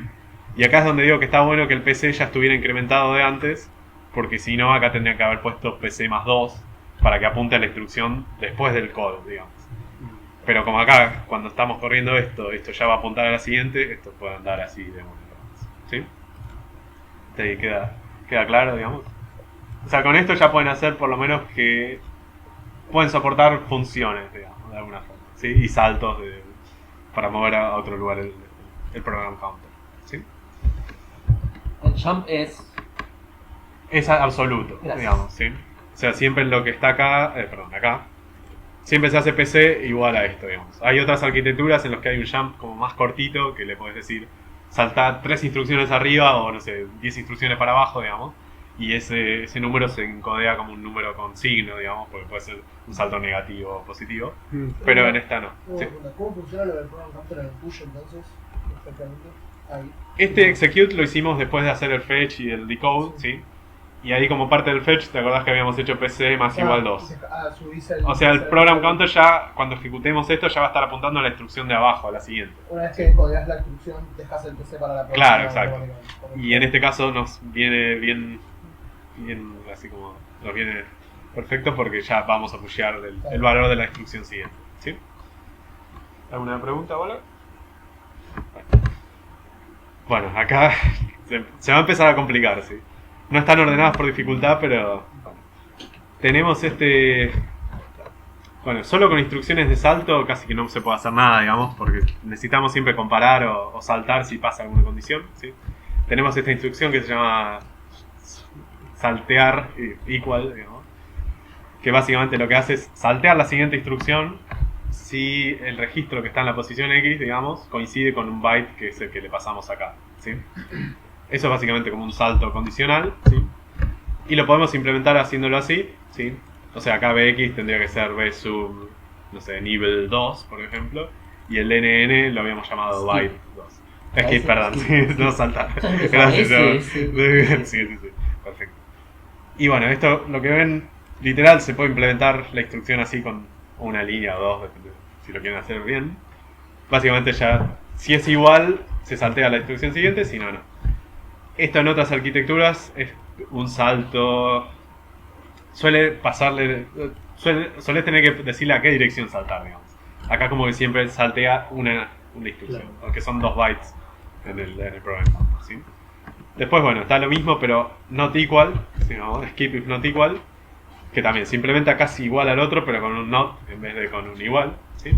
Y acá es donde digo que está bueno que el PC ya estuviera incrementado de antes, porque si no, acá tendría que haber puesto PC más 2 para que apunte a la instrucción después del call, digamos. Pero como acá, cuando estamos corriendo esto ya va a apuntar a la siguiente, esto puede andar así de una vez, ¿sí? ¿Te queda claro, digamos? O sea, con esto ya pueden hacer por lo menos que pueden soportar funciones, digamos, de alguna forma, ¿sí? Y saltos para mover a otro lugar el program counter, ¿sí? El jump es absoluto, Gracias. digamos, ¿sí? O sea, siempre lo que está acá, acá, siempre se hace PC igual a esto, digamos. Hay otras arquitecturas en las que hay un jump como más cortito, que le podés decir saltar 3 instrucciones arriba o, no sé, 10 instrucciones para abajo, digamos. Y ese número se encodea como un número con signo, digamos, porque puede ser un salto negativo o positivo. Pero en esta no. ¿Sí? ¿Cómo funciona lo del program counter en el push entonces? Exactamente. Ahí. Este execute lo hicimos después de hacer el fetch y el decode, ¿sí? Y ahí como parte del fetch, ¿te acordás que habíamos hecho PC más igual 2? O sea, el program counter ya, cuando ejecutemos esto, ya va a estar apuntando a la instrucción de abajo, a la siguiente. Una vez que codeas la instrucción, dejas el PC para la próxima. Claro, exacto. Y en este caso nos viene bien así como, nos viene perfecto porque ya vamos a pushear el valor de la instrucción siguiente, ¿sí? ¿Alguna pregunta, Bola? Bueno, acá se va a empezar a complicar, ¿sí? No están ordenadas por dificultad, pero bueno. Tenemos bueno, solo con instrucciones de salto casi que no se puede hacer nada, digamos, porque necesitamos siempre comparar o saltar si pasa alguna condición, ¿sí? Tenemos esta instrucción que se llama saltear equal, digamos, que básicamente lo que hace es saltear la siguiente instrucción si el registro que está en la posición X, digamos, coincide con un byte que es el que le pasamos acá, ¿sí? Eso es básicamente como un salto condicional, ¿sí? Y lo podemos implementar haciéndolo así, ¿sí? O sea, acá BX tendría que ser B sub, no sé, nivel 2, por ejemplo, y el NN lo habíamos llamado byte 2. Skip, perdón, sí, no saltar. Gracias. Sí, perfecto. Y bueno, esto, lo que ven, literal, se puede implementar la instrucción así con una línea o dos, depende si lo quieren hacer bien. Básicamente ya, si es igual, se saltea la instrucción siguiente, si no, no. Esto en otras arquitecturas es un salto. Suele tener que decirle a qué dirección saltar, digamos. Acá como que siempre saltea una instrucción, claro, aunque son 2 bytes en el programa, ¿sí? Después, bueno, está lo mismo, pero not equal, sino skip if not equal, que también se implementa casi igual al otro, pero con un not en vez de con un igual, ¿sí?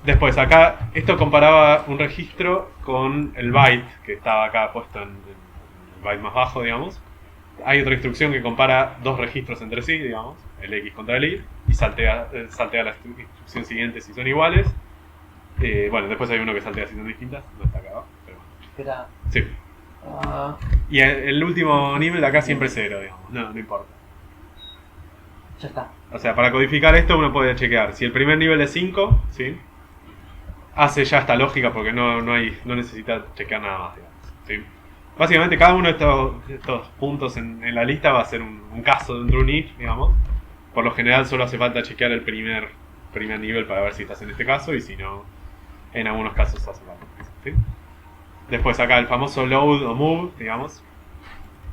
Después, acá, esto comparaba un registro con el byte que estaba acá puesto en el byte más bajo, digamos. Hay otra instrucción que compara dos registros entre sí, digamos, el X contra el Y, y saltea la instrucción siguiente si son iguales. Bueno, después hay uno que saltea si son distintas, no está acá abajo, pero bueno. Espera. Sí. Y el último nivel de acá siempre es 0, digamos, no importa. Ya está. O sea, para codificar esto uno puede chequear. Si el primer nivel es 5, ¿sí? Hace ya esta lógica porque no necesita chequear nada más, digamos, ¿sí? Básicamente cada uno de estos puntos en la lista va a ser un caso dentro de un if, digamos. Por lo general solo hace falta chequear el primer nivel para ver si estás en este caso, y si no, en algunos casos hace falta, ¿sí? Después acá el famoso load o move, digamos.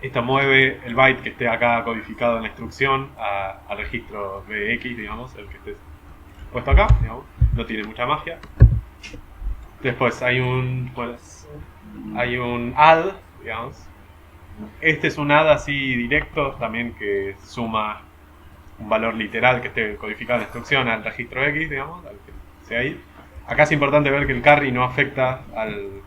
Esto mueve el byte que esté acá codificado en la instrucción al registro BX, digamos, el que esté puesto acá, digamos. No tiene mucha magia. Después hay un add, digamos, Este es un add así directo, también que suma un valor literal que esté codificado en la instrucción al registro X, digamos, al que sea ahí. Acá es importante ver que el carry no afecta al...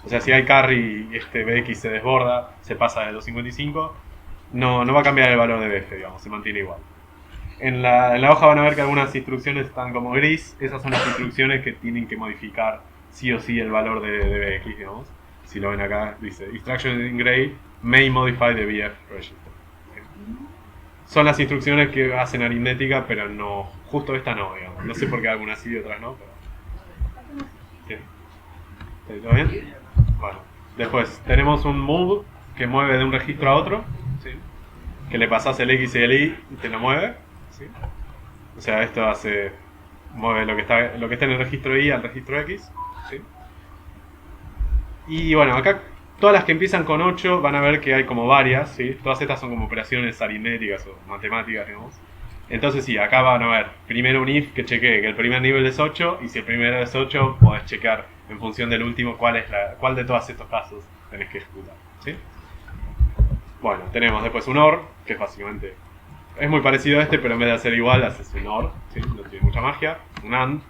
O sea, si hay carry y este BX se desborda, se pasa de 255, no va a cambiar el valor de BF, digamos, se mantiene igual. En la hoja van a ver que algunas instrucciones están como gris, esas son las instrucciones que tienen que modificar sí o sí el valor de BX, digamos. Si lo ven acá, dice, instruction in gray may modify the BF register. Son las instrucciones que hacen aritmética, pero no, justo esta no, digamos. No sé por qué algunas sí y otras no, pero... ¿Sí? ¿Todo bien? Bueno, después tenemos un move que mueve de un registro a otro, ¿sí? Que le pasas el X y el Y y te lo mueve, ¿sí? O sea, esto mueve lo que está en el registro Y al registro X, ¿sí? Y bueno, acá todas las que empiezan con 8 van a ver que hay como varias, ¿sí? Todas estas son como operaciones aritméticas o matemáticas, digamos. Entonces sí, acá van a ver primero un if que chequee que el primer nivel es 8, y si el primero es 8 podés checar en función del último cuál de todos estos casos tenés que ejecutar, ¿sí? Bueno, tenemos después un OR, que es básicamente... Es muy parecido a este, pero en vez de hacer igual, haces un OR, ¿sí? No tiene mucha magia. Un AND,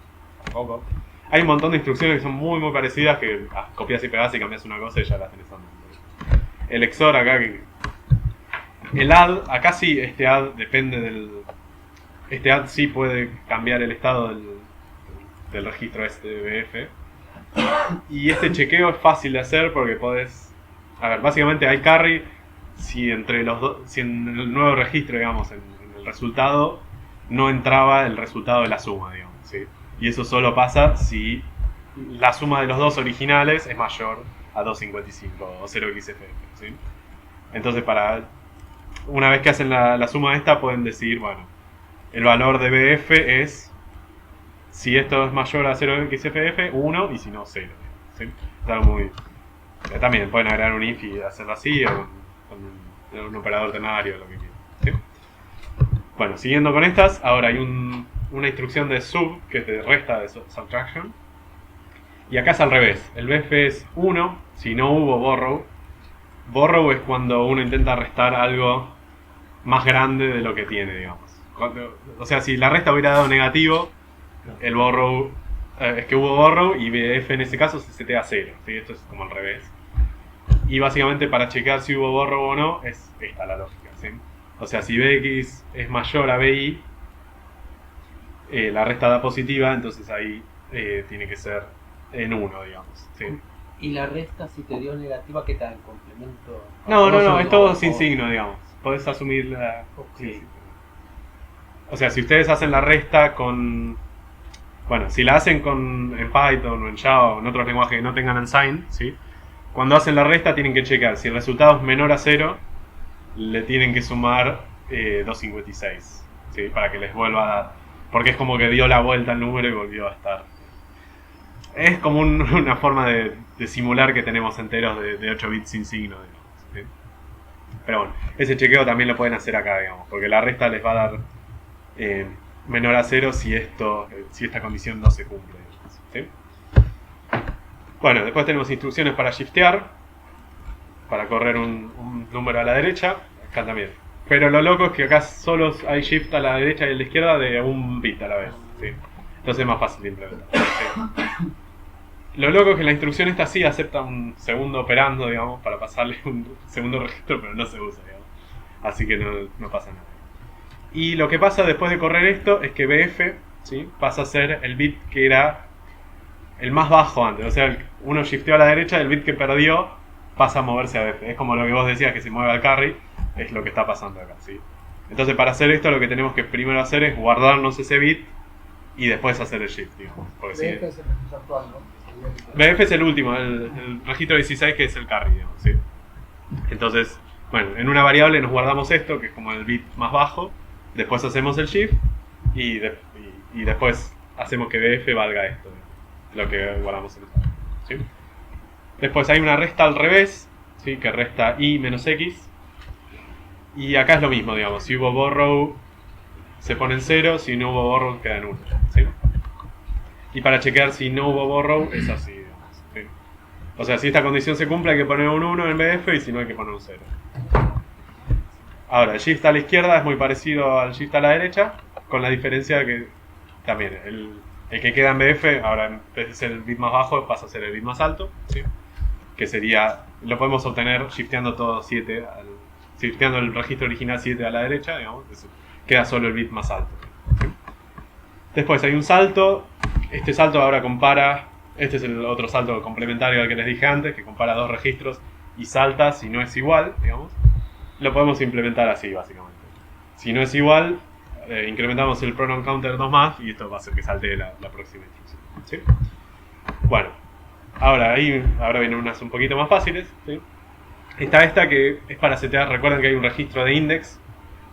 tampoco. Hay un montón de instrucciones que son muy parecidas, que copias y pegas y cambias una cosa y ya las tenés andando. El XOR acá, el add, acá sí, este add depende del... Este add sí puede cambiar el estado del registro STBF. Y este chequeo es fácil de hacer porque podés... A ver, básicamente hay carry si entre los dos, si en el nuevo registro, digamos, en el resultado, no entraba el resultado de la suma, digamos, ¿sí? Y eso solo pasa si la suma de los dos originales es mayor a 255 o 0xFF, ¿sí? Entonces, una vez que hacen la suma esta, pueden decir, bueno, el valor de BF es, si esto es mayor a 0xFF, 1, y si no, 0. ¿Sí? Es algo muy... También pueden agregar un if y hacerlo así, o con un operador ternario, lo que quieran, ¿sí? Bueno, siguiendo con estas, ahora hay una instrucción de sub, que es de resta de subtraction. Y acá es al revés. El BF es 1 si no hubo borrow. Borrow es cuando uno intenta restar algo más grande de lo que tiene, digamos. O sea, si la resta hubiera dado negativo, el borrow es que hubo borrow y BF en ese caso se setea a 0, ¿sí? Esto es como al revés. Y básicamente para checar si hubo borrow o no, es esta la lógica, ¿sí? O sea, si BX es mayor a BY, la resta da positiva, entonces ahí tiene que ser en 1, digamos, ¿sí? ¿Y la resta si te dio negativa qué tal? ¿Complemento? No, es todo sin signo, digamos. Podés asumir la... Sí. O sea, si ustedes hacen la resta con... Bueno, si la hacen en Python o en Java o en otros lenguajes que no tengan unsigned, ¿sí? Cuando hacen la resta tienen que checar. Si el resultado es menor a 0, le tienen que sumar 256, ¿sí? Para que les vuelva a dar. Porque es como que dio la vuelta al número y volvió a estar. Es como una forma de simular que tenemos enteros de 8 bits sin signo, digamos, ¿sí? Pero bueno, ese chequeo también lo pueden hacer acá, digamos, porque la resta les va a dar menor a 0 si esta condición no se cumple, digamos, ¿sí? Bueno, después tenemos instrucciones para shiftear, para correr un número a la derecha, acá también. Pero lo loco es que acá solo hay shift a la derecha y a la izquierda de un bit a la vez, ¿sí? Entonces es más fácil de implementar, ¿sí? Lo loco es que la instrucción esta sí acepta un segundo operando, digamos, para pasarle un segundo registro, pero no se usa, digamos. Así que no pasa nada. Y lo que pasa después de correr esto es que BF, ¿sí? Pasa a ser el bit que era el más bajo antes. O sea, uno shifteó a la derecha, el bit que perdió pasa a moverse a BF. Es como lo que vos decías que se mueve al carry, es lo que está pasando acá, ¿sí? Entonces para hacer esto lo que tenemos que primero hacer es guardarnos ese bit y después hacer el shift, digamos. Porque BF es el registro actual, ¿no? BF es el último, el registro 16 que es el carry, digamos, ¿sí? Entonces, bueno, en una variable nos guardamos esto, que es como el bit más bajo, después hacemos el shift y después hacemos que BF valga esto, lo que guardamos en el carry, ¿sí? Después hay una resta al revés, ¿sí? Que resta y menos x, y acá es lo mismo, digamos, si hubo borrow se pone en 0, si no hubo borrow queda en 1, ¿sí? Y para chequear si no hubo borrow es así, digamos, ¿sí? O sea, si esta condición se cumple hay que poner un 1 en BF y si no hay que poner un 0. Ahora, el shift a la izquierda es muy parecido al shift a la derecha, con la diferencia que también el que queda en BF, ahora en vez de ser el bit más bajo, pasa a ser el bit más alto, ¿sí? Que sería, lo podemos obtener shifteando todo 7, shifteando el registro original 7 a la derecha, digamos, queda solo el bit más alto, ¿sí? Después hay un salto, este salto ahora compara, este es el otro salto complementario al que les dije antes, que compara dos registros y salta si no es igual, digamos. Lo podemos implementar así, básicamente. Si no es igual, incrementamos el pronoun counter 2 más y esto va a hacer que salte la próxima instrucción, ¿sí? Bueno, ahora vienen unas un poquito más fáciles, ¿sí? Está esta que es para setear, recuerden que hay un registro de index,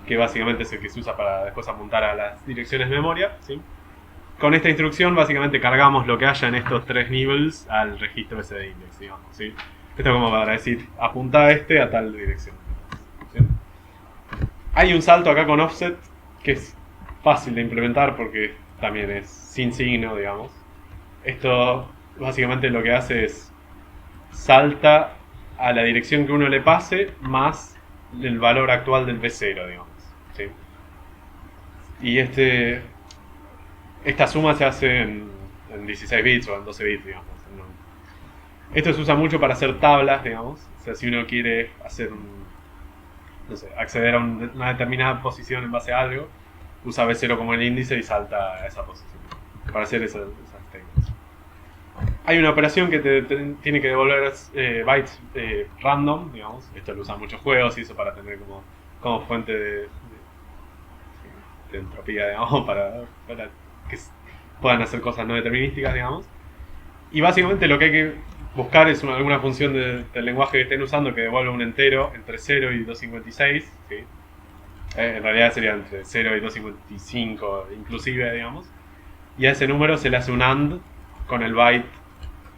que básicamente es el que se usa para después apuntar a las direcciones de memoria, ¿sí? Con esta instrucción básicamente cargamos lo que haya en estos 3 nibbles al registro ese de index, digamos, ¿sí? Esto es como para decir, apunta a tal dirección, ¿sí? Hay un salto acá con offset que es fácil de implementar porque también es sin signo, digamos. Esto básicamente lo que hace es salta a la dirección que uno le pase más el valor actual del B0, digamos, ¿sí? Y esta suma se hace en 16 bits o en 12 bits, digamos. Esto se usa mucho para hacer tablas, digamos. O sea, si uno quiere hacer no sé, acceder a una determinada posición en base a algo, usa B0 como el índice y salta a esa posición para hacer esas técnicas. Hay una operación que tiene que devolver bytes random, digamos. Esto lo usan muchos juegos y eso para tener como fuente de entropía, digamos, para que puedan hacer cosas no determinísticas, digamos. Y básicamente lo que hay que buscar es alguna función del lenguaje que estén usando que devuelva un entero entre 0 y 256, ¿sí? En realidad sería entre 0 y 255 inclusive, digamos. Y a ese número se le hace un AND con el byte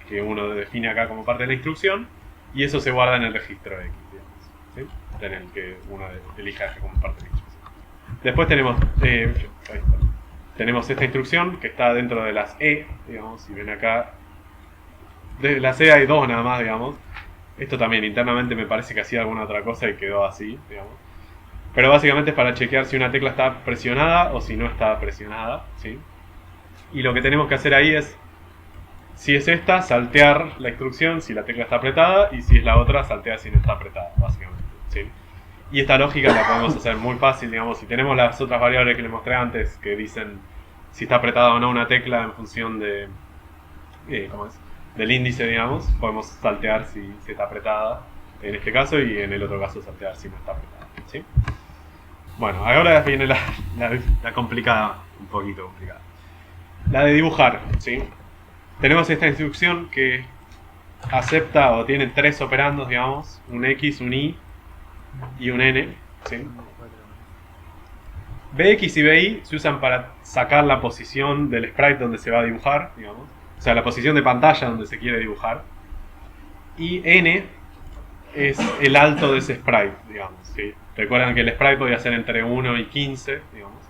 que uno define acá como parte de la instrucción, y eso se guarda en el registro X, digamos, ¿sí? En el que uno elija como parte de la instrucción. Después tenemos esta instrucción que está dentro de las E, digamos, si ven acá, de las E hay 2 nada más, digamos. Esto también internamente me parece que hacía alguna otra cosa y quedó así, digamos. Pero básicamente es para chequear si una tecla está presionada o si no está presionada, ¿sí? Y lo que tenemos que hacer ahí es, si es esta, saltear la instrucción si la tecla está apretada, y si es la otra, saltear si no está apretada, básicamente, ¿sí? Y esta lógica la podemos hacer muy fácil, digamos, si tenemos las otras variables que les mostré antes, que dicen si está apretada o no una tecla en función de, del índice, digamos, podemos saltear si está apretada, en este caso, y en el otro caso saltear si no está apretada, ¿sí? Bueno, ahora viene la complicada, un poquito complicada. La de dibujar, ¿sí? Tenemos esta instrucción que acepta o tiene 3 operandos, digamos, un X, un Y y un N, ¿sí? BX y BY se usan para sacar la posición del sprite donde se va a dibujar, digamos. O sea, la posición de pantalla donde se quiere dibujar. Y N es el alto de ese sprite, digamos, ¿sí? Recuerdan que el sprite podía ser entre 1 y 15, digamos.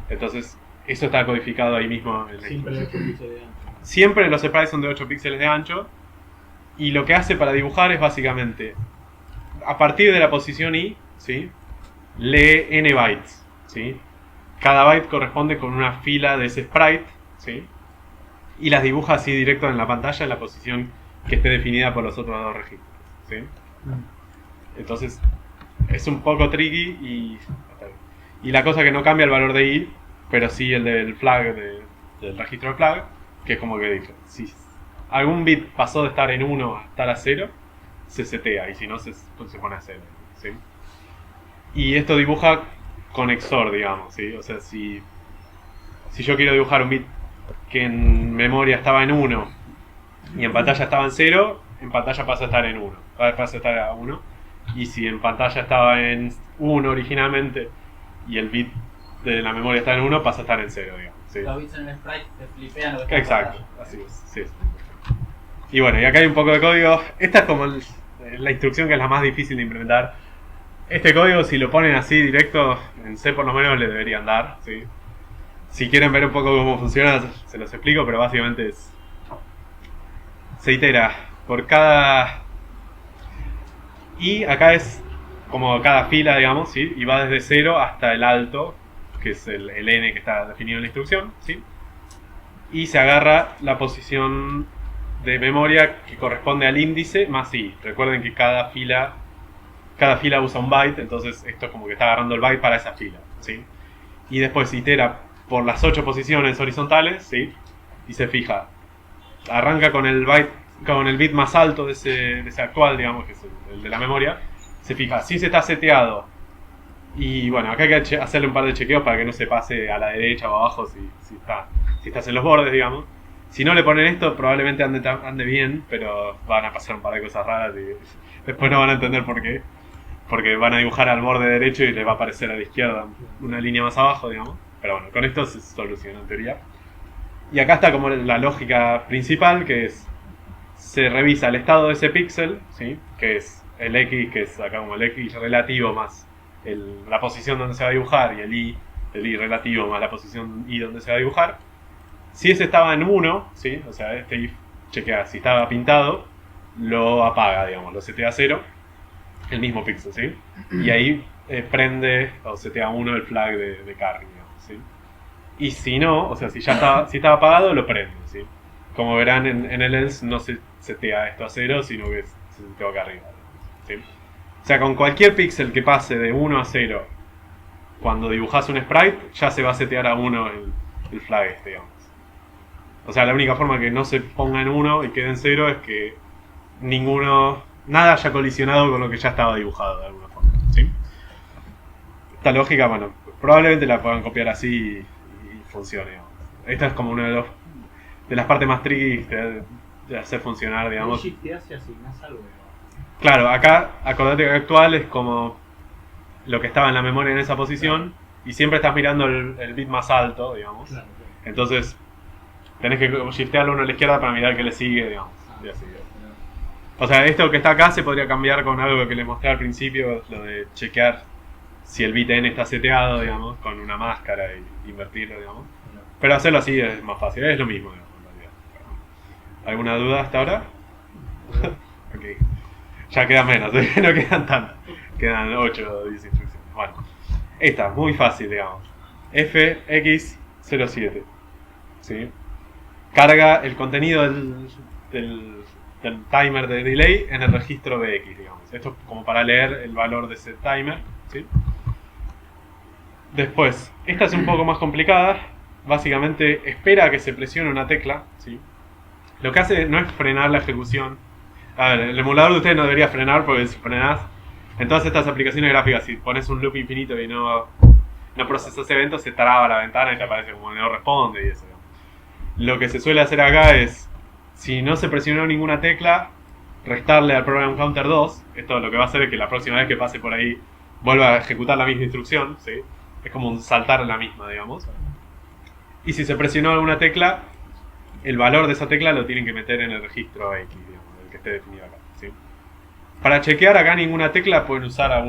Entonces, eso está codificado ahí mismo en la Siempre instrucción. 8 píxeles de ancho. Siempre los sprites son de 8 píxeles de ancho. Y lo que hace para dibujar es básicamente, a partir de la posición Y, ¿sí? Lee n bytes, ¿sí? Cada byte corresponde con una fila de ese sprite, ¿sí? Y las dibuja así directo en la pantalla en la posición que esté definida por los otros dos registros, ¿sí? Entonces es un poco tricky y la cosa que no cambia el valor de I, pero sí el del flag, del registro de flag, que es como que dice, si algún bit pasó de estar en 1 a estar a 0, se setea, y si no se pone a 0, ¿sí? Y esto dibuja con XOR, digamos, ¿sí? O sea, si yo quiero dibujar un bit que en memoria estaba en 1 y en pantalla estaba en 0, en pantalla pasa a estar en 1, pasa a estar a 1. Y si en pantalla estaba en 1 originalmente y el bit de la memoria está en 1, pasa a estar en 0, digamos, ¿sí? Los bits en el sprite te flipean lo que está Exacto, pasando. así es, sí. Y bueno, y acá hay un poco de código. Esta es como la instrucción que es la más difícil de implementar. Este código, si lo ponen así directo, en C por lo menos le deberían dar, ¿sí? Si quieren ver un poco cómo funciona, se los explico, pero básicamente se itera por cada... Y acá es como cada fila, digamos, ¿sí? Y va desde 0 hasta el alto, que es el n que está definido en la instrucción, ¿sí? Y se agarra la posición de memoria que corresponde al índice más i. Recuerden que cada fila usa un byte, entonces esto es como que está agarrando el byte para esa fila, ¿sí? Y después itera por las 8 posiciones horizontales, ¿sí? Y se fija. Arranca con el bit más alto de ese actual, digamos, que es el de la memoria. Se fija si se está seteado. Y bueno, acá hay que hacerle un par de chequeos para que no se pase a la derecha o abajo si estás en los bordes, digamos. Si no le ponen esto, probablemente ande bien, pero van a pasar un par de cosas raras y después no van a entender por qué. Porque van a dibujar al borde derecho y les va a aparecer a la izquierda una línea más abajo, digamos. Pero bueno, con esto se soluciona en teoría. Y acá está como la lógica principal, que es: se revisa el estado de ese píxel, ¿sí? Que es el X, que es acá como el X relativo más la posición donde se va a dibujar, y el Y relativo más la posición Y donde se va a dibujar. Si ese estaba en 1, ¿sí? O sea, este if chequea si estaba pintado, lo apaga, digamos, lo setea a 0, el mismo píxel, ¿sí? Y ahí prende o setea 1 el flag de carry, digamos, ¿sí? Y si no, o sea, si estaba apagado, lo prende, ¿sí? Como verán en el else no se setea esto a 0, sino que se setea acá arriba, ¿sí? O sea, con cualquier píxel que pase de 1 a 0, cuando dibujas un sprite, ya se va a setear a 1 el flag este, digamos. O sea, la única forma que no se ponga en 1 y quede en 0 es que nada haya colisionado con lo que ya estaba dibujado de alguna forma, ¿sí? Esta lógica, bueno, probablemente la puedan copiar así y funcione, digamos. Esta es como una de las partes más tricky de hacer funcionar, digamos. Shifteás y asignás algo. Claro, acá, acordate que actual es como lo que estaba en la memoria en esa posición, y siempre estás mirando el bit más alto, digamos. Claro. Entonces, tenés que shiftearlo uno a la izquierda para mirar que le sigue, digamos. Y así, digamos. O sea, esto que está acá se podría cambiar con algo que les mostré al principio, lo de chequear si el bit n está seteado, digamos, con una máscara y invertirlo, digamos. Pero hacerlo así es más fácil, es lo mismo, digamos, en realidad. ¿Alguna duda hasta ahora? Ok. Ya quedan menos, ¿eh? No quedan tantas. Quedan 8 o 10 instrucciones. Bueno, esta, muy fácil, digamos. FX07. ¿Sí? Carga el contenido del timer de delay en el registro BX, digamos. Esto es como para leer el valor de ese timer, ¿sí? Después, esta es un poco más complicada. Básicamente espera a que se presione una tecla, ¿sí? Lo que hace no es frenar la ejecución. A ver, el emulador de ustedes no debería frenar, porque si frenás en todas estas aplicaciones gráficas, si pones un loop infinito y no procesas eventos, se traba la ventana y te aparece como no responde y eso, digamos. Lo que se suele hacer acá es, si no se presionó ninguna tecla, restarle al program counter 2. Esto lo que va a hacer es que la próxima vez que pase por ahí vuelva a ejecutar la misma instrucción, ¿sí? Es como un saltar la misma, digamos. Y si se presionó alguna tecla, el valor de esa tecla lo tienen que meter en el registro X, digamos, el que esté definido acá, ¿sí? Para chequear acá ninguna tecla pueden usar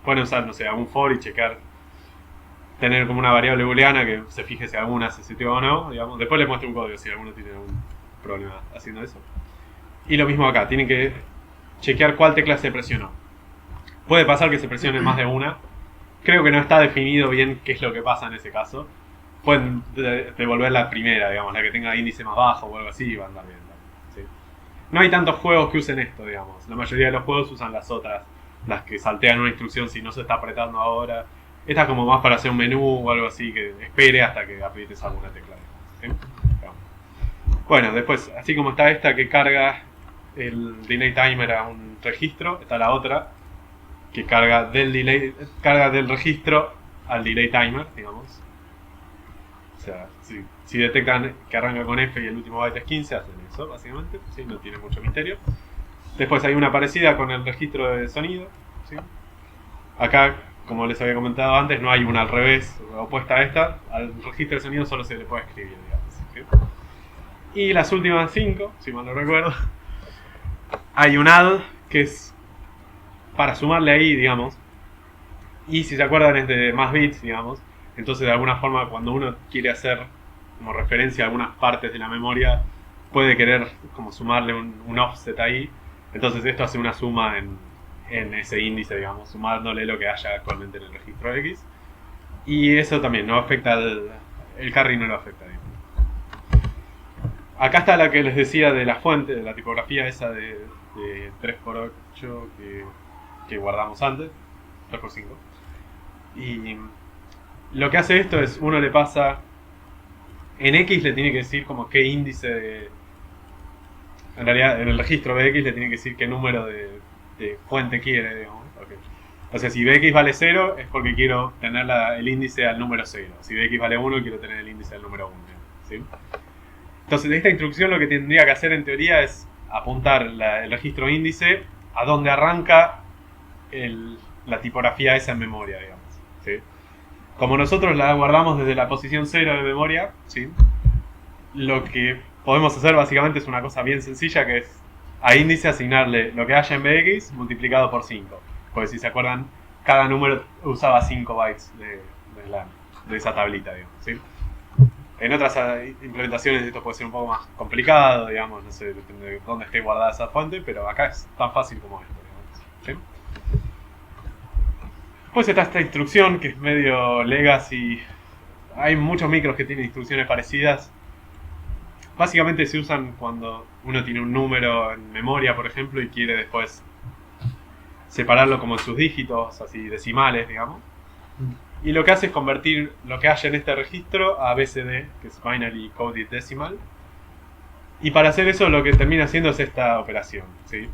pueden usar, no sé, algún for y chequear, tener como una variable booleana que se fije si alguna se seteó o no, digamos. Después les muestro un código si alguno tiene algún problema haciendo eso. Y lo mismo acá, tienen que chequear cuál tecla se presionó. Puede pasar que se presione más de una. Creo que no está definido bien qué es lo que pasa en ese caso. Pueden devolver la primera, digamos, la que tenga índice más bajo o algo así, y va a andar bien, ¿sí? No hay tantos juegos que usen esto, digamos. La mayoría de los juegos usan las otras, las que saltean una instrucción si no se está apretando ahora. Esta es como más para hacer un menú o algo así, que espere hasta que aprietes alguna tecla, digamos, ¿sí? Bueno, después, así como está esta que carga el delay timer a un registro, está la otra que carga del registro al delay timer, digamos. O sea, si detectan que arranca con F y el último byte es 15, hacen eso, básicamente, ¿sí? No tiene mucho misterio. Después hay una parecida con el registro de sonido, ¿sí? Acá, como les había comentado antes, no hay una al revés, opuesta a esta. Al registro de sonido solo se le puede escribir, digamos, ¿sí? Y las últimas 5, si mal no recuerdo, hay un add que es para sumarle ahí, digamos. Y si se acuerdan es de más bits, digamos. Entonces de alguna forma cuando uno quiere hacer como referencia a algunas partes de la memoria, puede querer como sumarle un offset ahí. Entonces esto hace una suma en ese índice, digamos, sumándole lo que haya actualmente en el registro X. Y eso también no afecta el carry, no lo afecta. Digamos. Acá está la que les decía de la fuente, de la tipografía esa de 3x8 que guardamos antes, 3x5. Y lo que hace esto es, uno le pasa, en X le tiene que decir como qué índice de... En realidad, en el registro BX le tiene que decir qué número de fuente quiere, digamos. Okay. O sea, si BX vale 0 es porque quiero tener el índice al número 0. Si BX vale 1 quiero tener el índice al número 1. ¿Sí? Entonces, esta instrucción lo que tendría que hacer en teoría es apuntar el registro índice a donde arranca la tipografía esa en memoria, digamos. ¿Sí? Como nosotros la guardamos desde la posición 0 de memoria, ¿sí? Lo que podemos hacer básicamente es una cosa bien sencilla, que es a índice asignarle lo que haya en BX multiplicado por 5. Porque si se acuerdan, cada número usaba 5 bytes de esa tablita, digamos, ¿sí? En otras implementaciones esto puede ser un poco más complicado, digamos, no sé, depende de dónde esté guardada esa fuente, pero acá es tan fácil como esto, digamos, ¿sí? Después está esta instrucción que es medio legacy. Hay muchos micros que tienen instrucciones parecidas. Básicamente se usan cuando uno tiene un número en memoria, por ejemplo, y quiere después separarlo como en sus dígitos, así decimales, digamos. Y lo que hace es convertir lo que haya en este registro a BCD, que es Binary Coded Decimal. Y para hacer eso lo que termina haciendo es esta operación, ¿sí?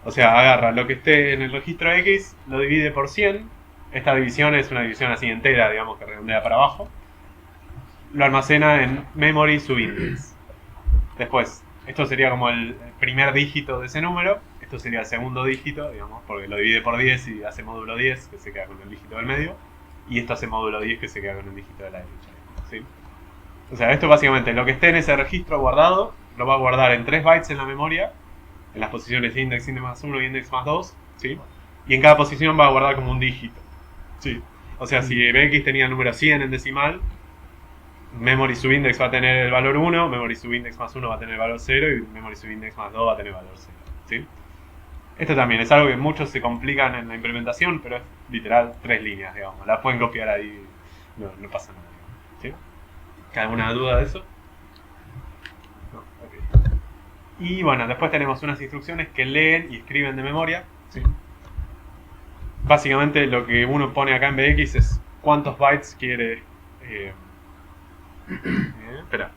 O sea, agarra lo que esté en el registro X, lo divide por 100. Esta división es una división así entera, digamos, que redondea para abajo. Lo almacena en memory subindex. Después, esto sería como el primer dígito de ese número. Esto sería el segundo dígito, digamos, porque lo divide por 10 y hace módulo 10, que se queda con el dígito del medio. Y esto hace módulo 10, que se queda con el dígito de la derecha, ¿sí? O sea, esto básicamente, lo que esté en ese registro guardado, lo va a guardar en 3 bytes en la memoria, en las posiciones de index más 1 y index más 2, ¿sí? Y en cada posición va a guardar como un dígito, ¿sí? O sea, si BX tenía el número 100 en decimal, memory subindex va a tener el valor 1, memory subindex más 1 va a tener el valor 0 y memory subindex más 2 va a tener el valor 0, ¿sí? Esto también es algo que muchos se complican en la implementación, pero es literal 3 líneas, digamos. La pueden copiar ahí, no pasa nada, ¿sí? ¿Alguna duda de eso? No, ok. Y bueno, después tenemos unas instrucciones que leen y escriben de memoria, ¿sí? Básicamente lo que uno pone acá en BX es cuántos bytes quiere... espera.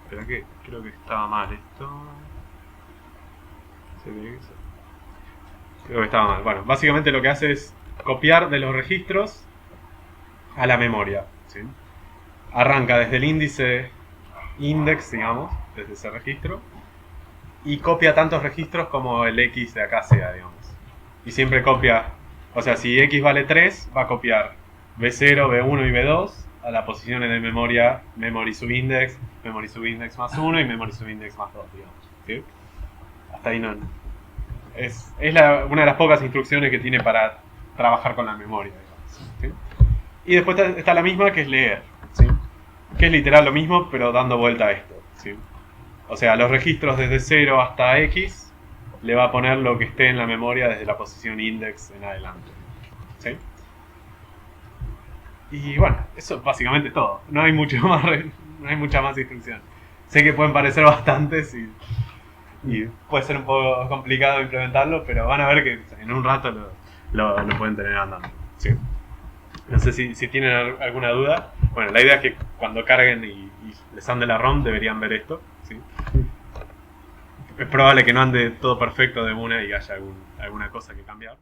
Espera que creo que estaba mal esto. Creo que estaba mal. Bueno, básicamente lo que hace es copiar de los registros a la memoria, ¿sí? Arranca desde el índice index, digamos, desde ese registro, y copia tantos registros como el X de acá sea, digamos. Y siempre copia, o sea, si X vale 3, va a copiar B0, B1 y B2 a las posiciones de memoria, memory subindex más 1 y memory subindex más 2, digamos, ¿sí? Hasta ahí no. Es una de las pocas instrucciones que tiene para trabajar con la memoria, digamos, ¿sí? Y después está la misma, que es leer, ¿sí? Que es literal lo mismo, pero dando vuelta a esto, ¿sí? O sea, los registros desde 0 hasta X le va a poner lo que esté en la memoria desde la posición index en adelante, ¿sí? Y bueno, eso es básicamente todo. No hay mucho más, no hay mucha más instrucción. Sé que pueden parecer bastantes y puede ser un poco complicado implementarlo, pero van a ver que en un rato lo pueden tener andando, ¿sí? No sé si tienen alguna duda. Bueno, la idea es que cuando carguen y les ande la ROM deberían ver esto, ¿sí? Es probable que no ande todo perfecto de una y haya alguna cosa que cambiar.